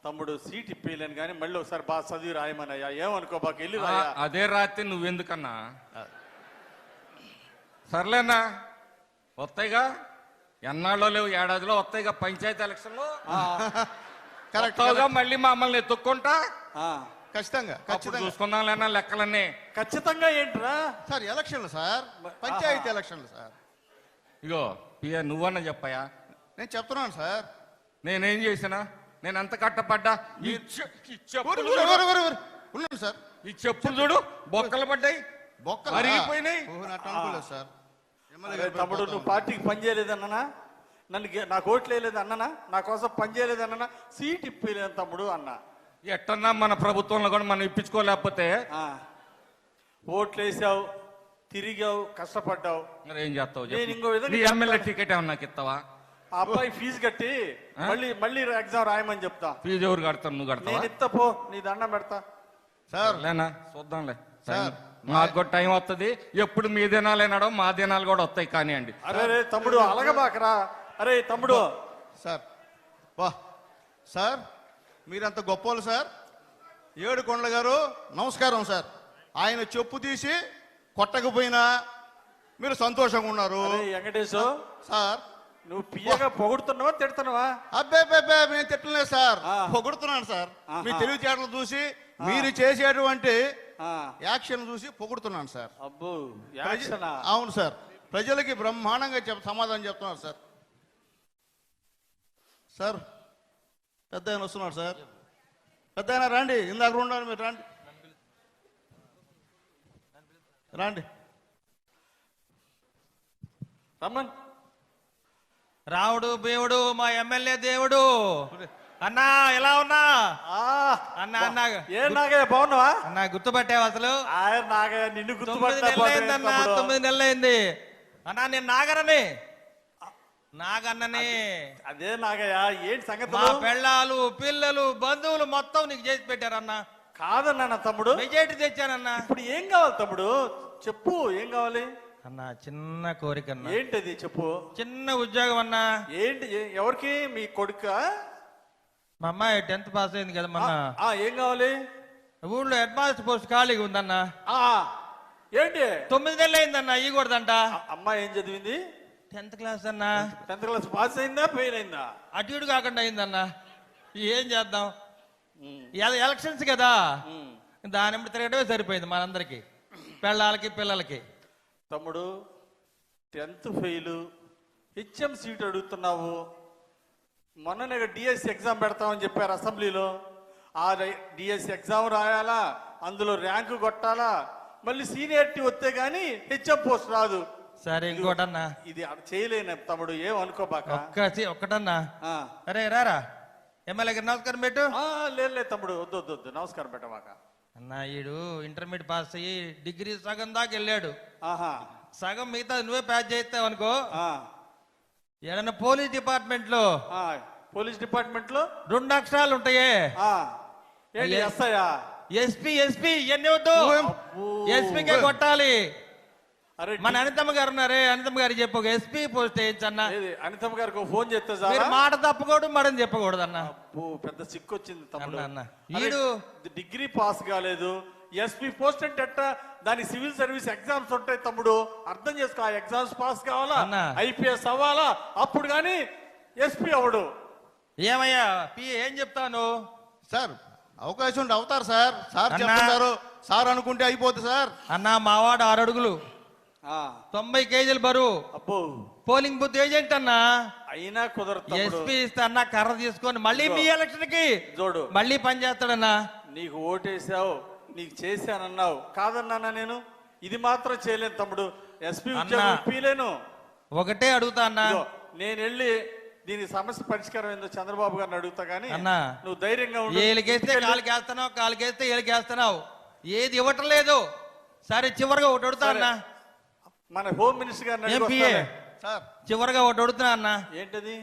తమ్ముడు సీట్ ఇప్పలేను కానీ మళ్ళీ ఒకసారి బాగా చదివి రాయమనయ్యా, ఏమనుకోబాక, వెళ్ళి రాయా. అదే రాత్రి నువ్వెందుకన్నా? సర్లేనా, వస్తాయిగా, ఎన్నాళ్ళో లేవు, ఏడాదిలో వస్తాయిగా పంచాయతీ ఎలక్షన్లో. కరెక్ట్ వస్తావుగా, మళ్ళీ మమ్మల్ని ఎత్తుక్కుంటా. ఖచ్చితంగా అప్పుడు ఖచ్చితంగా చూసుకుందాంలేనా లెక్కలన్నీ. ఖచ్చితంగా ఏంట్రా? సార్ ఎలక్షన్లు సార్, పంచాయతీ ఎలక్షన్లు సార్. ఇగో పియ నువ్వన్నా చెప్పాయా, నేను చెప్తున్నాను సార్. నేనేం చేసినా? నేను ఎంత కట్టపడ్డా? ఈ చెప్పులు ఊరి, చూడు, ఊరి, ఊరి, ఊరి. ఉన్నాను సార్. ఈ చెప్పులు చూడు, బొక్కలు పడ్డాయి, బొక్కలు మరిగిపోయినాయి. అనుకోలేదు సార్. ఎమ్మెల్యే అరే గారు తమ్ముడు, నువ్వు పార్టీకి పని చేయలేదన్నానా? నాకు ఓట్లు వేయలేదు అన్నానా? నా కోసం పని చేయలేదు అన్నానా? సీట్ ఇప్పలేదు తమ్ముడు అన్నా. ఎట్టన్నా మన ప్రభుత్వంలో కూడా మనం ఇప్పించుకోలేకపోతే ఓట్లు వేసావు, తిరిగావు, కష్టపడ్డావు. మరి ఏం చేస్తావు నేను చెప్పు. ఇంకో విధంగా నీ ఎమ్మెల్యే టికెట్ ఏమన్నా నాకు ఇస్తావా? ఆ అబ్బాయి ఫీజు కట్టి మళ్ళీ ఎగ్జామ్ రాయమని చెప్తా. ఫీజు ఎవరు కడతాను? నువ్వు కడతావా? నేను ఇస్తా పో, నీ దండం పెడతా. సార్ లేనా చూద్దాంలే. సార్, మాకు కూడా టైం వస్తుంది. ఎప్పుడు మీ దినాలేనాడో మా దినాలు కూడా వస్తాయి కానివ్వండి. అరే తమ్ముడు అలగబాకరా. అరే తమ్ముడు, సార్ వా సార్, మీరంత గొప్పలు సార్. ఏడుకొండల గారు నమస్కారం సార్. ఆయన చెప్పు తీసి కొట్టకపోయినా మీరు సంతోషంగా ఉన్నారు అరే వెంకటేశు, సార్. నువ్వు పియ్యగా పొగుడుతున్నావా తిడుతున్నావా? అబ్బే నేను తిట్టలేదు సార్, పొగుడుతున్నాను సార్. మీ తెలివితేటలు చూసి, మీరు చేసేటువంటి యాక్షన్ చూసి పొగుడుతున్నాను సార్. అబ్బో యాక్షనా? అవును సార్, ప్రజలకి బ్రహ్మాండంగా సమాధానం చెప్తున్నారు సార్. సార్ పెద్ద ఆయన వస్తున్నారు సార్. పెద్ద ఆయన రండి, ఇందాక ఉండాలి, మీరు రండి రండి. రమ్మన్ రావుడు బేవుడు మా ఎమ్మెల్యే దేవుడు అన్నా ఎలా ఉన్నా అన్నా అన్నా ఏం నాగయ్య బాగున్నావా? అన్నా గుర్తుపట్టావు అసలు ఆయన నాగయ్య నిన్ను 9 గుర్తుపట్టా నెలలు అయిందన్నా 9 నెలలు అయింది అన్నా నేను నాగరని నాగన్నని అదే నాగయ్య ఏంటి సంగతి? మా పెళ్ళాలు పిల్లలు బంధువులు మొత్తం నీకు చేసి పెట్టారన్నా. కాదన్నా నా తమ్ముడు, మెజారిటీ తెచ్చానన్నా. ఇప్పుడు ఏం కావాలి తమ్ముడు? చెప్పు ఏం కావాలి? అన్నా చిన్న కోరిక అన్నా. ఏంటది చెప్పు. చిన్న ఉద్యోగం అన్నా. ఏంటి ఎవరికి? మీ కొడుక? మా అమ్మాయి 10th పాస్ అయింది కదా మొన్న. ఏం కావాలి? ఊళ్ళో హెడ్ మాస్టర్ పోస్ట్ ఖాళీగా ఉందన్నా. ఏంటి 9 నెలలు అయిందన్నా ఇవ్వకూడదంట. అమ్మాయి ఏం చదివింది? 10th క్లాస్ అన్నా. 10th క్లాస్ పాస్ అయిందా ఫెయిల్ అయిందా? అటు ఇటు కాకుండా అయిందన్నా. ఏం చేద్దాం, ఎలక్షన్స్ కదా, దాని వెంబడి తిరగడమే సరిపోయింది మనందరికి, పెళ్ళాలకి పిల్లలకి. తమ్ముడు 10th ఫెయిల్, హెచ్ఎం సీట్ అడుగుతున్నావు. మొన్ననే డిఎస్సి ఎగ్జామ్ పెడతామని చెప్పారు అసెంబ్లీలో. ఆ డిఎస్సి ఎగ్జామ్ రాయాలా, అందులో ర్యాంకు కొట్టాలా, మళ్ళీ సీనియారిటీ వస్తే గానీ హెచ్ఎం పోస్ట్ రాదు. సరే ఇంకోటన్నా, ఇది చేయలేను తమ్ముడు, ఏం అనుకోబాక. ఒక్కటన్నా, అరే రారా ఎమ్మెల్యే గారు నమస్కారం పెట్టు. లేదు తమ్ముడు, వద్దు వద్దు వద్దు, నమస్కారం పెట్టమాక. అన్నా ఈడు ఇంటర్మీడియట్ పాస్ అయ్యి డిగ్రీ సగం దాకా వెళ్ళాడు. సగం మిగతా నువ్వే ప్యాచ్ చేస్తావు అనుకో. ఏదన్నా పోలీస్ డిపార్ట్మెంట్ లో, పోలీస్ డిపార్ట్మెంట్ లో 2 అక్షరాలు ఉంటాయే, ఎస్పీ ఎస్పీ ఇవన్నీ వద్దు, ఎస్పీకే కొట్టాలి. మన అనితమ్మ గారు ఉన్నారే, అనితమ్మ గారికి చెప్పు ఎస్పీ పోస్ట్ వేయించన్నా. అనితమ్మ గారికి ఫోన్ చేస్తే మాట తప్పకూడదు మడని చెప్పకూడదు అన్న. పెద్ద సిక్కు వచ్చింది తమ్ముడు. వీడు డిగ్రీ పాస్ కాలేదు, ఎస్పీ పోస్ట్ అంటే ఎట్టా? దాని సివిల్ సర్వీస్ ఎగ్జామ్స్ ఉంటాయి తమ్ముడు, అర్థం చేసుకో. ఆ ఎగ్జామ్స్ పాస్ కావాలా, ఐపీఎస్ అవ్వాలా, అప్పుడు కానీ ఎస్పీ అవడు. ఏమయ్యా ఏం చెప్తాను సార్? అవకాశం ఉంటే అవుతారు సార్. సార్ చెప్తారు, సార్ అనుకుంటే అయిపోతుంది సార్. అన్నా మావాడు 6 అడుగులు 90 కేజీలు బరువు, అబ్బో పోలింగ్ బూత్ ఏజెంట్ అన్నా. అయినా కుదరదు. ఎస్పీ ఇస్తా అన్నా కర్ర తీసుకొని మళ్ళీ మీ ఎలక్షన్ కి చూడు మళ్ళీ పని చేస్తాడన్నా. నీకు ఓటేసావు, నీకు చేశానన్నావు, కాదన్నానా నేను? ఇది మాత్రం చేయలేను తమ్ముడు, ఎస్పీ ఉద్యోగం ఇప్పిలేను. ఒకటే అడుగుతా అన్నా, నేను వెళ్ళి దీని సమస్య పరిష్కారం ఏందో చంద్రబాబు గారిని అడుగుతా గానీ అన్నా నువ్వు ధైర్యంగా ఉండు. ఏలికేస్తే కాలుకేస్తున్నావు, కాలుకేస్తే ఏలికేస్తున్నావు, ఏది ఇవ్వటం లేదు. సరే చివరిగా ఒకటి అడుగుతా అన్నా, మన హోమ్ మినిస్టర్ గారిని సార్ చివరిగా ఒకటి అడుగుతున్నా అన్నా. ఏంటది?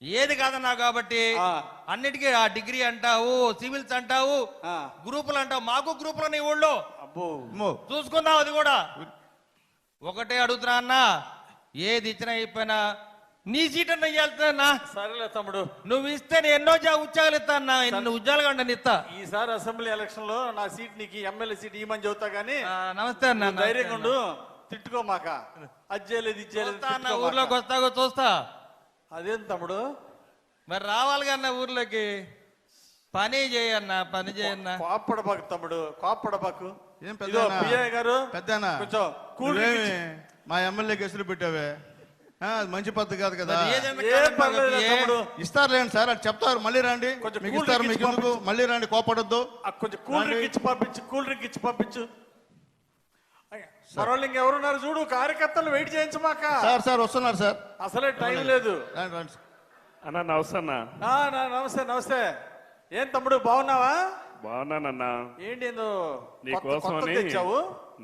ఏది కాదన్నా కాబట్టి అన్నిటికీ ఆ డిగ్రీ అంటావు, సివిల్స్ అంటావు, గ్రూపులు అంటావు. మాకు గ్రూపులు నీ ఊళ్ళో చూసుకుందాం. అది కూడా ఒకటే అడుగుతున్నా అన్నా, ఏది ఇచ్చినా అయిపోయినా నీ సీట్ అన్న ఇయ్యాల్తున్నా. సరేలే తమ్ముడు, నువ్వు ఇస్తే నేను ఎన్నో ఉద్యోగాలు ఇస్తా అన్నా, ఎన్ని ఉద్యోగాలు కంటే ఇస్తా. ఈసారి అసెంబ్లీ ఎలక్షన్ లో నా సీట్ నీకు ఎమ్మెల్యే సీట్ ఇవ్వమని చెబుతా గానీ. నమస్తే అన్న, ధైర్యంగా ఉండు, తిట్టుకోమాక. అది చేయలేదు ఇది చేయలేదు, ఊర్లోకి వస్తాగో చూస్తా. అదేం తమ్ముడు మరి రావాలి కన్నా ఊర్లోకి, పని చేయన్నా, పని చేయన్నా. కోప్పడబాకు తమ్ముడు, కోప్పడబాకు. ఏం పెద్ద గారు పెద్దనా కొంచెం కూల్ మా ఎమ్మెల్యే కేసులు పెట్టావే, మంచి పద్ధతి కాదు కదా. ఇస్తారులేండి సార్, అది చెప్తారు. మళ్ళీ రండి, మీకు ఇస్తారు, మీకు ఎందుకు, మళ్ళీ రండి, కోపడొద్దు. కొంచెం కూల్ డ్రింక్ ఇచ్చి పంపించు, కూల్ డ్రింక్ ఇచ్చి పంపించు. మరోళ్ళు ఇంకెవరున్నారు చూడు, కార్యకర్తలు వెయిట్ చేయించమాక. సార్ సార్ వస్తున్నారు సార్, అసలే టైం లేదు. అన్నా నమస్తే అన్నా. నమస్తే నమస్తే. ఏం తమ్ముడు బాగున్నావా? బాగున్నానన్నా. ఏంటి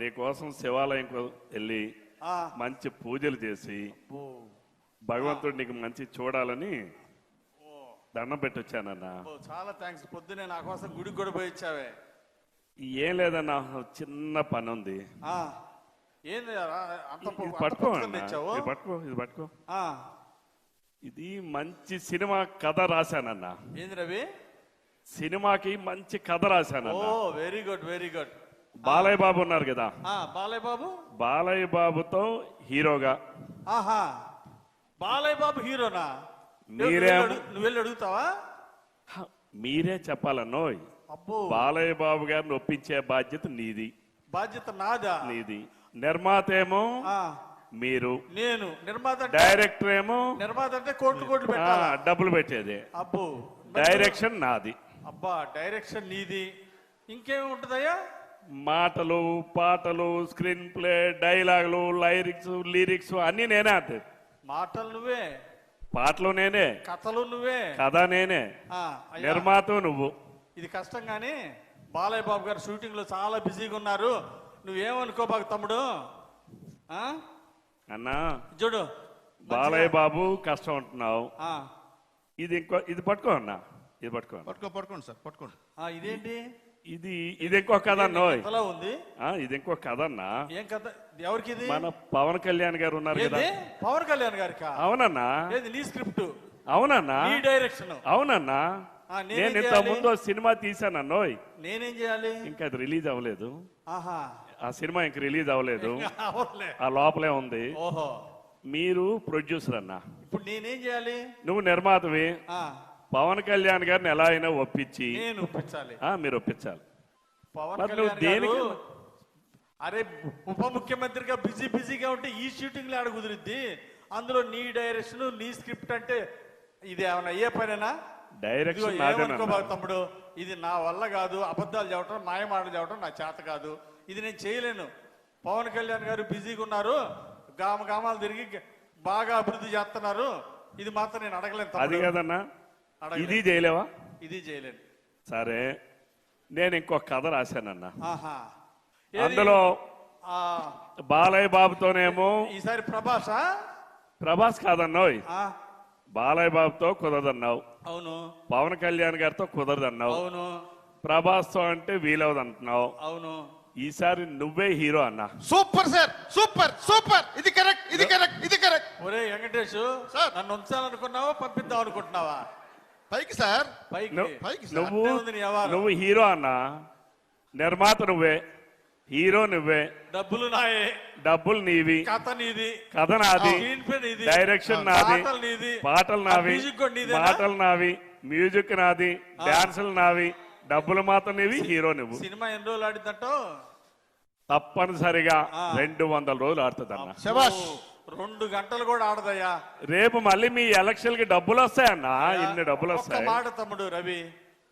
నీకోసం శివాలయం వెళ్ళి మంచి పూజలు చేసి భగవంతుడు నీకు మంచి చూడాలని దండం పెట్టొచ్చానన్నా. చాలా థ్యాంక్స్. పొద్దునే నా కోసం గుడికి కూడా పోయి ఇచ్చావే. ఏం లేదన్నా, చిన్న పని ఉంది. పట్టుకో ఇది పట్టుకో. ఇది మంచి సినిమా కథ రాశానన్నా. ఏంది రవి? సినిమాకి మంచి కథ రాశానన్నా. Very good very good. Balayya Babu ఉన్నారు కదా, బాలయ్య బాబు, బాలయ్య బాబుతో హీరోగా. బాలయ్య బాబు హీరోనా? నువ్వు వెళ్ళి అడుగుతావా? మీరే చెప్పాలన్నోయ్. బాలయ్య బాబు గారిని ఒప్పించే బాధ్యత నీది. బాధ్యత నాదా? నీది. నిర్మాత ఏమో మీరు, నేను నిర్మాత. డైరెక్టర్ ఏమో, నిర్మాత అంటే కోట్లు పెట్టాలా, డబ్బులు పెట్టేది. అబ్బో. డైరెక్షన్ నాది. అబ్బా, డైరెక్షన్ నీది. ఇంకేమి ఉంటుందయ్యా? మాటలు, పాటలు, స్క్రీన్ ప్లే, డైలాగులు, లిరిక్స్ అన్ని నేనే. అంతే. మాటలు నువ్వే, పాటలు నేనే, కథలు నువ్వే, కథ నేనే, అయ్యా, నిర్మాత నువ్వు. ఇది కష్టం కానీ బాలయ్య బాబు గారు షూటింగ్ లో చాలా బిజీగా ఉన్నారు. నువ్వేమనుకోబాకు తమ్ముడు. అన్నా చూడు బాలయ్య బాబు కష్టం అంటున్నావు. ఆ, ఇది పట్టుకో అన్నా, ఇది పట్టుకో. పట్టుకోండి సార్, పట్టుకోండి. ఇదేంటి ఇది ఇంకో కథ అన్నోయ్. ఎలా ఉంది? ఇది ఇంకో కథ అన్నా. ఏం కథ? ఎవరికి ఇది? మన పవన్ కళ్యాణ్ గారు ఉన్నారు కదా. ఏది? పవన్ కళ్యాణ్ గారికి? అవునన్నా. ఏది నీ స్క్రిప్ట్? అవునన్నా. నీ డైరెక్షన్? అవునన్నా. నేను ఇంత ముందు సినిమా తీసానన్నోయ్. నేనేం చేయాలి? ఇంకా అది రిలీజ్ అవ్వలేదు. ఆహా, ఆ సినిమా ఇంక రిలీజ్ అవ్వలేదు, అవునులే. ఆ లోపలే ఉంది. ఓహో, మీరు ప్రొడ్యూసర్ అన్నా. ఇప్పుడు నేనేం చేయాలి? నువ్వు నిర్మాతవి. పవన్ కళ్యాణ్ గారిని ఎలా అయినా ఒప్పించి నేను ఒప్పించాలి. మీరు ఒప్పించాలి. పవన్ మరి నువ్వు కళ్యాణ్ దేనికి? గారు అరే ఉప ముఖ్యమంత్రిగా బిజీగా ఉంటే ఈ షూటింగ్ ఆడ కుదిరిద్ది. అందులో నీ డైరెక్షన్, నీ స్క్రిప్ట్ అంటే ఇది ఏమన్నా అయ్యే పనేనా? డైరెక్షన్ ఏమనుకోబాకు తమ్ముడు, ఇది నా వల్ల కాదు. అబద్ధాలు చెప్పడం, మాయమాటలు చెప్పడం నా చేత కాదు. ఇది నేను చేయలేను. పవన్ కళ్యాణ్ గారు బిజీగా ఉన్నారు, గామాలు తిరిగి బాగా అభివృద్ధి చేస్తున్నారు. ఇది మాత్రం నేను అడగలేను. అది కాదన్నా, ఇది చేయలేవా? ఇది చేయలేను. సరే, నేను ఇంకొక కథ రాశానన్నా. ఆహా, అందులో బాలయ్య బాబుతోనేమో ఈసారి ప్రభాస్ కాదన్నావు. బాలయ్య బాబుతో కుదరదన్నావు. అవును. పవన్ కళ్యాణ్ గారితో కుదరదన్నావు. అవును. ప్రభాస్ తో అంటే వీలవదు అంటున్నావు. అవును. ఈసారి నువ్వే హీరో అన్నా. Super sir, super super. ఇది కరెక్ట్, ఇది కరెక్ట్, ఇది కరెక్ట్. ఒరే వెంకటేష్, నన్ను ఉంచాలనుకున్నావా, పంపిద్దాం అనుకుంటున్నావా? పైకి సార్, పైకి. నువ్వు హీరో అన్నా, నిర్మాత నువ్వే, హీరో నువ్వే, డబ్బులు నాయే, డబ్బులు నీవి, కథ నీది, కథ నాది, డైరెక్షన్ నాది, పాటలు నావి, మాటలు నావి, మ్యూజిక్ నాది, డాన్సులు నావి, డబ్బులు మాత్రం నీవి, హీరో నువ్వు. సినిమా ఎన్ని రోజులు ఆడిద్దంట? తప్పనిసరిగా 200 రోజులు ఆడుతుంది అన్న. 2 గంటలు కూడా ఆడదయ్యా. రేపు మళ్ళీ మీ ఎలక్షన్ కి డబ్బులు వస్తాయన్నా. ఇన్ని డబ్బులు వస్తాయి. మాట తమ్ముడు రవి,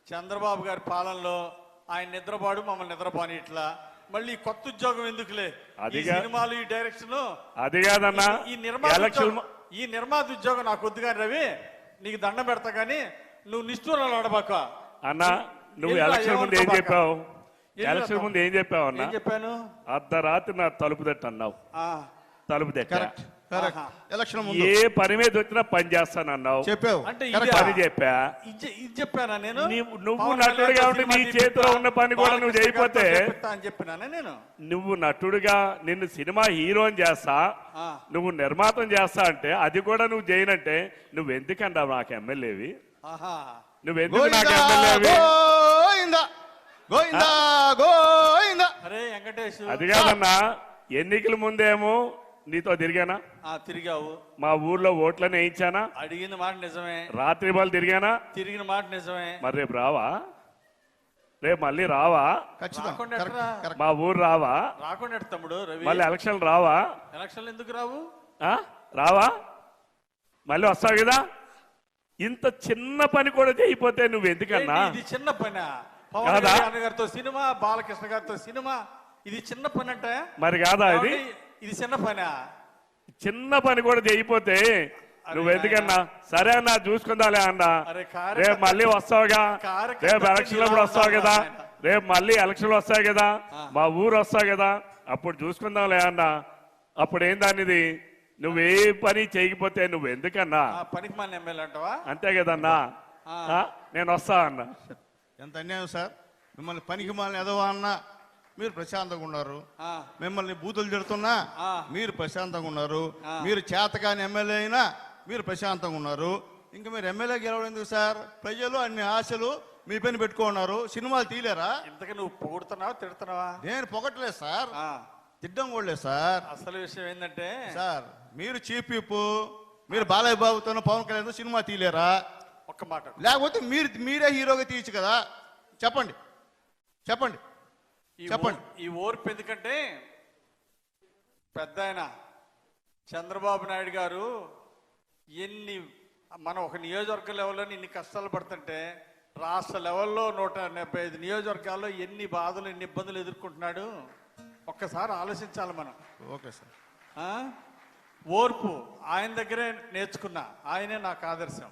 చంద్రబాబు గారి పాలనలో ఆయన నిద్రపాడు, మమ్మల్ని నిద్రపోని ఇట్లా మళ్ళీ కొత్త ఉద్యోగం ఎందుకులే? ఈ సినిమాలు, ఈ డైరెక్షన్, అది కాదన్నా. ఈ నిర్మాత ఉద్యోగం నాకు వద్దు కానీ రవి, నీకు దండం పెడతా కానీ నువ్వు నిష్ఠూరాలు ఆడబాక అన్నా. నువ్వు ఎలక్షన్ ముందు ఏం చెప్పావు? ఎలక్షన్ ముందు ఏం చెప్పావు అన్నా? చెప్పాను, అర్ధరాత్రి నా తలుపు తట్టు అన్నావు. తలుపు తట్ట. ఏ పని మీద వచ్చినా పని చేస్తానన్నావు. చెప్పావు. అంటే పని చెప్పా. ఇది చెప్పానా నేను? నువ్వు నటుడుగా ఉంటే నీ చేతిలో ఉన్న పని కూడా నువ్వు చేయకపోతే అని చెప్పినానా నేను? నువ్వు నటుడుగా నిన్ను సినిమా హీరో అని చేస్తా, నువ్వు నిర్మాతం చేస్తా అంటే అది కూడా నువ్వు చేయనంటే నువ్వు ఎందుకన్నావు నాకు ఎమ్మెల్యేవి? నువ్వెందుకు నాకు ఎమ్మెల్యేవి? అరే వెంకటేష్, అది కాదన్నా. ఎన్నికల ముందేమో నీతో తిరిగానా? తిరిగావు. మా ఊర్లో ఓట్లని వేయించానా? అడిగిన మాట నిజమే. రాత్రి బాల్ తిరిగానా? తిరిగిన మాట నిజమే. మరి రేపు రావా? రేపు మళ్ళీ రావా? మా ఊరు రావా? రాకుండా తమ్ముడు రవి, మళ్ళీ ఎలక్షన్ రావా? ఎలక్షన్లు ఎందుకు రావు? రావా? మళ్ళీ వస్తావు కదా. ఇంత చిన్న పని కూడా చేయకపోతే నువ్వు ఎందుకన్నా? ఇది చిన్న పని. పవన్ కళ్యాణ్ గారితో సినిమా, బాలకృష్ణ గారితో సినిమా, ఇది చిన్న పని అంటే మరి కాదా? ఇది చిన్న పని. చిన్న పని కూడా చేయకపోతే నువ్వు ఎందుకన్నా? సరే అన్నా, చూసుకుందాలే అన్నా. రేపు మళ్ళీ వస్తావుగా, రేపు ఎలక్షన్ కూడా వస్తావు కదా, రేపు మళ్ళీ ఎలక్షన్లు వస్తాయి కదా, మా ఊరు వస్తావు కదా, అప్పుడు చూసుకుందాంలే అన్నా. అప్పుడు ఏం దానిది? నువ్వు ఏ పని చేయకపోతే నువ్వు ఎందుకన్నా? పనికి మన ఎమ్మెల్యే అంటావా? అంతే కదన్నా. నేను వస్తా అన్నా. ఎంత అన్యాయం సార్. మిమ్మల్ని పనికి మాలని ఎదవా అన్నా మీరు ప్రశాంతంగా ఉన్నారు. మిమ్మల్ని బూతులు తిడుతున్నా మీరు ప్రశాంతంగా ఉన్నారు. మీరు చేతకాని ఎమ్మెల్యే అయినా మీరు ప్రశాంతంగా ఉన్నారు. ఇంకా మీరు ఎమ్మెల్యే గెలవడం ఎందుకు సార్? ప్రజలు అన్ని ఆశలు మీ పైన పెట్టుకున్నారు. సినిమాలు తీయలేరా? ఇంతకీ నువ్వు పొగుడుతున్నావా, తిడుతున్నావా? నేను పొగట్లేదు సార్, తిట్టం కూడా సార్. అసలు విషయం ఏంటంటే సార్, మీరు చీఫ్ విప్, మీరు బాలయ్య బాబుతో పవన్ కళ్యాణ్ సినిమా తీయలేరా? ఒక్క మాట. లేకపోతే మీరే హీరోగా తీయచ్చు కదా. చెప్పండి చెప్పండి చెప్పండి. ఈ ఓర్పు ఎందుకంటే పెద్ద ఆయన చంద్రబాబు నాయుడు గారు మనం ఒక నియోజకవర్గ లెవెల్లో ఇన్ని కష్టాలు పడుతుంటే రాష్ట్ర లెవెల్లో 175 నియోజకవర్గాల్లో ఎన్ని బాధలు, ఎన్ని ఇబ్బందులు ఎదుర్కొంటున్నాడు ఒక్కసారి ఆలోచించాలి మనం. Okay sir. ఓర్పు ఆయన దగ్గరే నేర్చుకున్నా. ఆయనే నాకు ఆదర్శం.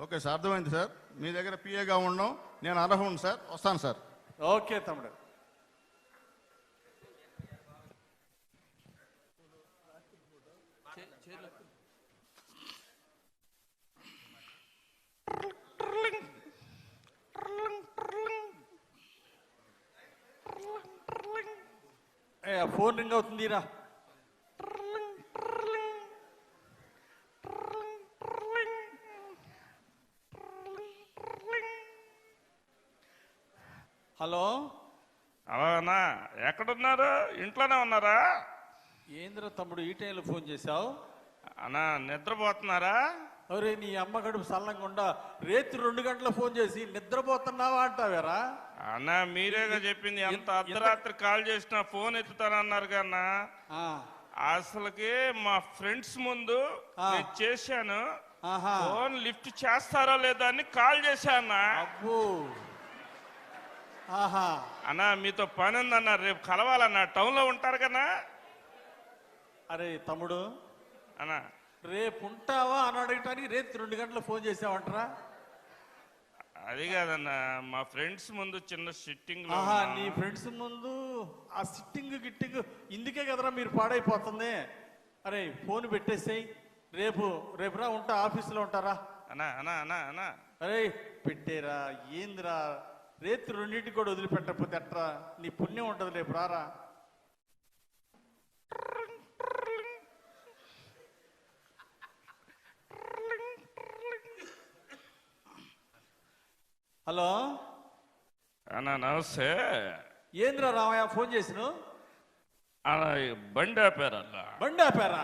ఓకే సార్, అర్థమైంది సార్. మీ దగ్గర పిఏగా ఉండడం నేను అర్హుడు సార్. వస్తాను సార్. ఓకే తమ్ముడు. ఫోన్ రింగ్ అవుతుందిరా. హలో అన్నా ఎక్కడున్నారు? ఇంట్లోనే ఉన్నారా? ఏంద్ర తమ్ముడు ఈ టైంలో ఫోన్ చేశావు? అన్నా నిద్రపోతున్నారా? అరే నీ అమ్మ గడుపు సల్లంగా రేత్రి 2 గంటల ఫోన్ చేసి నిద్రపోతున్నావా అంటావేరా? అన్నా మీరేగా చెప్పింది ఎంత అర్ధరాత్రి కాల్ చేసినా ఫోన్ ఎత్తుతానన్నారు కన్నా. అసలుకి మా ఫ్రెండ్స్ ముందు నేను చేశాను. ఫోన్ లిఫ్ట్ చేస్తారో లేదో అని కాల్ చేశాను. అన్నా మీతో పని ఉందన్నా, రేపు కలవాలన్నా. టౌన్ లో ఉంటారు కన్నా. అరే తమ్ముడు అన్నా రేపు ఉంటావా అని అడగటానికి రేపు 2 గంటల ఫోన్ చేసావంటరా? అది కాదన్నా, మా ఫ్రెండ్స్ ముందు చిన్న సిట్టింగ్. నీ ఫ్రెండ్స్ ముందు ఆ సిట్టింగ్ గిట్టింగ్ ఇందుకే కదరా మీరు పాడైపోతుంది. అరే ఫోన్ పెట్టేసేయి. రేపురా ఉంటా, ఆఫీసులో ఉంటారా? అన్నా అన్నా అన్నా అన్నా అరే పెట్టేరా. ఏందిరా రేపు 2ంటికి కూడా వదిలిపెట్టకపోతే ఎట్రా? నీ పుణ్యం ఉంటుంది. రేపు రారా. హలో అన్నా నమస్తే. ఏంద్రా రామయ్య ఫోన్ చేసిన? బండి ఆపారన్నా. బండి ఆపారా?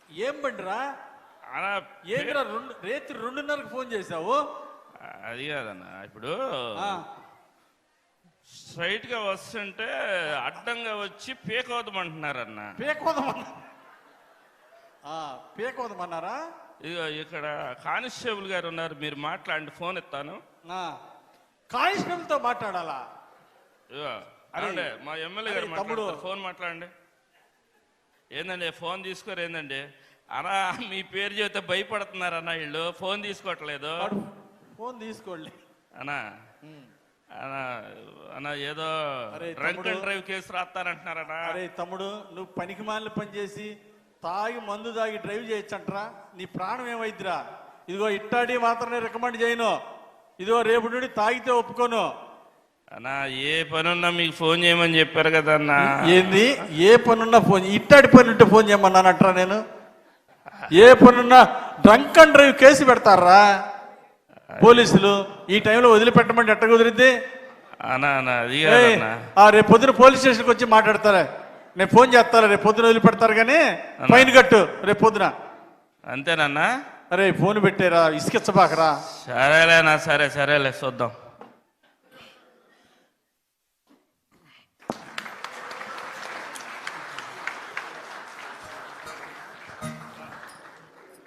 ఏం బండిరా? ఏంద్రా రేత్రి 2:30కి ఫోన్ చేసావు? అది కాదన్నా, ఇప్పుడు స్ట్రైట్ గా వస్తుంటే అడ్డంగా వచ్చి పేకోదమంటున్నారన్నా. పేకోదమన్నారా? ఇదిగో ఇక్కడ కానిస్టేబుల్ గారు ఉన్నారు, మీరు మాట్లాడండి, ఫోన్ ఎత్తాను. కానిస్టేబుల్ తో మాట్లాడాలా? అరే మా ఎమ్మెల్యే గారు మాట్లాడతారు, ఫోన్ మాట్లాడండి. ఏందండి ఫోన్ తీసుకోరు? ఏందండి అన్నా మీ పేరు చెబితే భయపడుతున్నారన్నా వీళ్ళు. ఫోన్ తీసుకోవట్లేదు. ఫోన్ తీసుకోండి అన్నా. అన్నా ఏదో డ్రంక్ అండ్ డ్రైవ్ కేసు రాస్తారంటున్నారన్నా. అరే తమ్ముడు నువ్వు పనికి మాలిన పని చేసి తాగి మందు తాగి డ్రైవ్ చేయొచ్చంటరా? నీ ప్రాణం ఏమైద్దిరా? ఇదిగో ఇట్టాడి మాత్రమే రికమెండ్ చేయను. ఇదిగో రేపు నుండి తాగితే ఒప్పుకోను. అన్నా ఏ పనున్నా మీకు ఫోన్ చేయమని చెప్పారు కదా అన్నా. ఏంది ఏ పనున్నా ఫోన్? ఇట్టాడి పని ఉంటే ఫోన్ చేయమన్నానంటరా నేను? ఏ పనున్నా డ్రంక్ అండ్ డ్రైవ్ కేసు పెడతారా పోలీసులు? ఈ టైంలో వదిలిపెట్టమంటే ఎట్ట కుదిరిద్ది? రేపు పొద్దున పోలీస్ స్టేషన్కి వచ్చి మాట్లాడతారా? నేను ఫోన్ చేస్తారా? రేపు పొద్దున వదిలిపెడతారు కానీ ఫైన్ కట్టు రేపు పొద్దున. అంతేనన్నా? అరే ఫోన్ పెట్టేరా, ఇసుకిచ్చబాకరా. సరేలేనా? సరేలే చూద్దాం.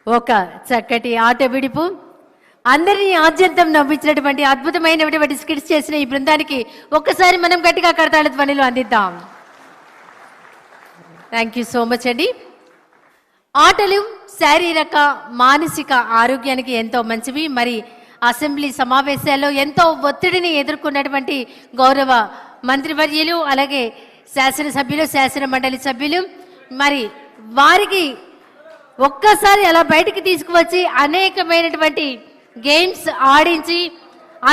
ఒక చక్కటి ఆట విడుపు అందరినీ ఆద్యంతం నవ్వించినటువంటి అద్భుతమైనటువంటి స్కిట్స్ చేసిన ఈ బృందానికి ఒక్కసారి మనం గట్టిగా కరతాళ ధ్వనిలో అందిద్దాం. థ్యాంక్ యూ సో మచ్ అండి. ఆటలు శారీరక మానసిక ఆరోగ్యానికి ఎంతో మంచివి. మరి అసెంబ్లీ సమావేశాల్లో ఎంతో ఒత్తిడిని ఎదుర్కొన్నటువంటి గౌరవ మంత్రివర్యులు అలాగే శాసనసభ్యులు శాసన మండలి సభ్యులు మరి వారికి ఒక్కసారి అలా బయటికి తీసుకువచ్చి అనేకమైనటువంటి గేమ్స్ ఆడించి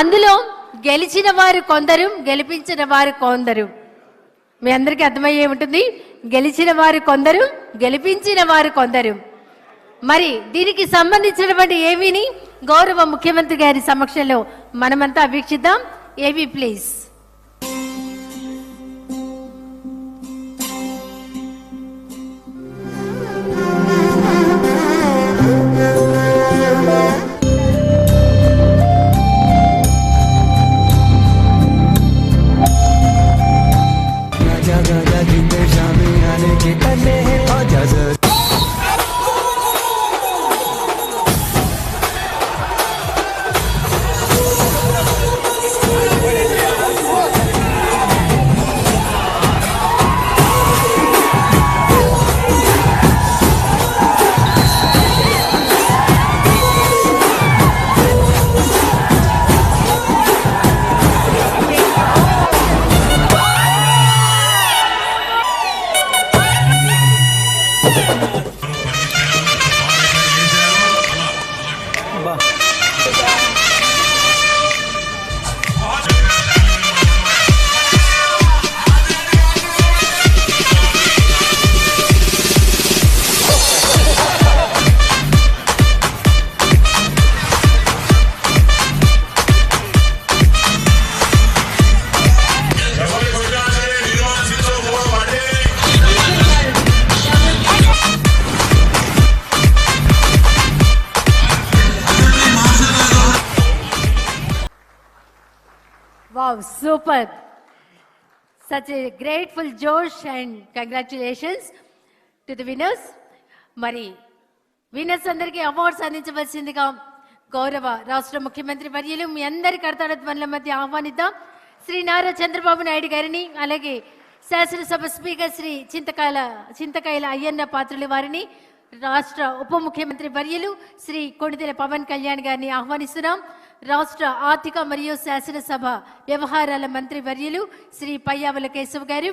అందులో గెలిచిన వారు కొందరు గెలిపించిన వారు కొందరు. మీ అందరికీ అర్థమయ్యే ఉంటుంది. గెలిచిన వారు కొందరు గెలిపించిన వారు కొందరు. మరి దీనికి సంబంధించినటువంటి ఏవీని గౌరవ ముఖ్యమంత్రి గారి సమక్షంలో మనమంతా వీక్షిద్దాం. ఏవి please. Wow, super. Such a grateful Josh and congratulations to the winners. మరి విన్నర్స్ అందరికీ అవార్డ్స్ అందించవలసిందిగా గౌరవ రాష్ట్ర ముఖ్యమంత్రి వర్యులు మీ అందరి కర్తారధ్వనుల మధ్య ఆహ్వానిద్దాం. శ్రీ నారా చంద్రబాబు నాయుడు గారిని, అలాగే శాసనసభ స్పీకర్ శ్రీ చింతకాయల అయ్యన్న పాత్రుల వారిని, రాష్ట్ర ఉప ముఖ్యమంత్రి వర్యులు శ్రీ కొణిదెల పవన్ కళ్యాణ్ గారిని ఆహ్వానిస్తున్నాం. రాష్ట్ర ఆర్థిక మరియు శాసనసభ వ్యవహారాల మంత్రి వర్యులు శ్రీ పయ్యావుల కేశవ్ గారు,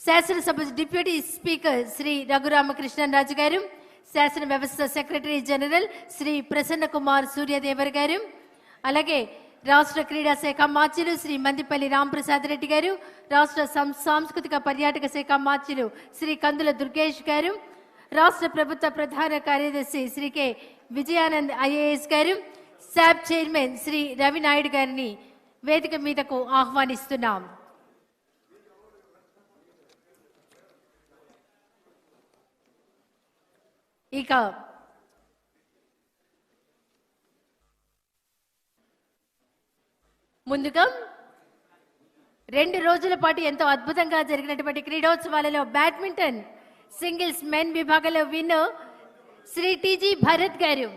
శాసనసభ డిప్యూటీ స్పీకర్ శ్రీ రఘురామకృష్ణరాజు గారు, శాసన వ్యవస్థ సెక్రటరీ జనరల్ శ్రీ ప్రసన్న కుమార్ సూర్యదేవర్ గారు, అలాగే రాష్ట్ర క్రీడా శాఖ మార్చులు శ్రీ మందిపల్లి రాంప్రసాద్ రెడ్డి గారు, రాష్ట్ర సాంస్కృతిక పర్యాటక శాఖ మార్చులు శ్రీ కందుల దుర్గేష్ గారు, రాష్ట్ర ప్రభుత్వ ప్రధాన కార్యదర్శి శ్రీ కె విజయానంద్ ఐఏఎస్ గారు, శాప్ చైర్మన్ శ్రీ రవి నాయుడు గారిని వేదిక మీదకు ఆహ్వానిస్తున్నాం. ఇక ముందుగా 2 రోజుల పాటు ఎంతో అద్భుతంగా జరిగినటువంటి క్రీడోత్సవాలలో బ్యాడ్మింటన్ సింగిల్స్ మెన్ విభాగంలో విన్నర్ శ్రీ టీజీ భరత్ గారు.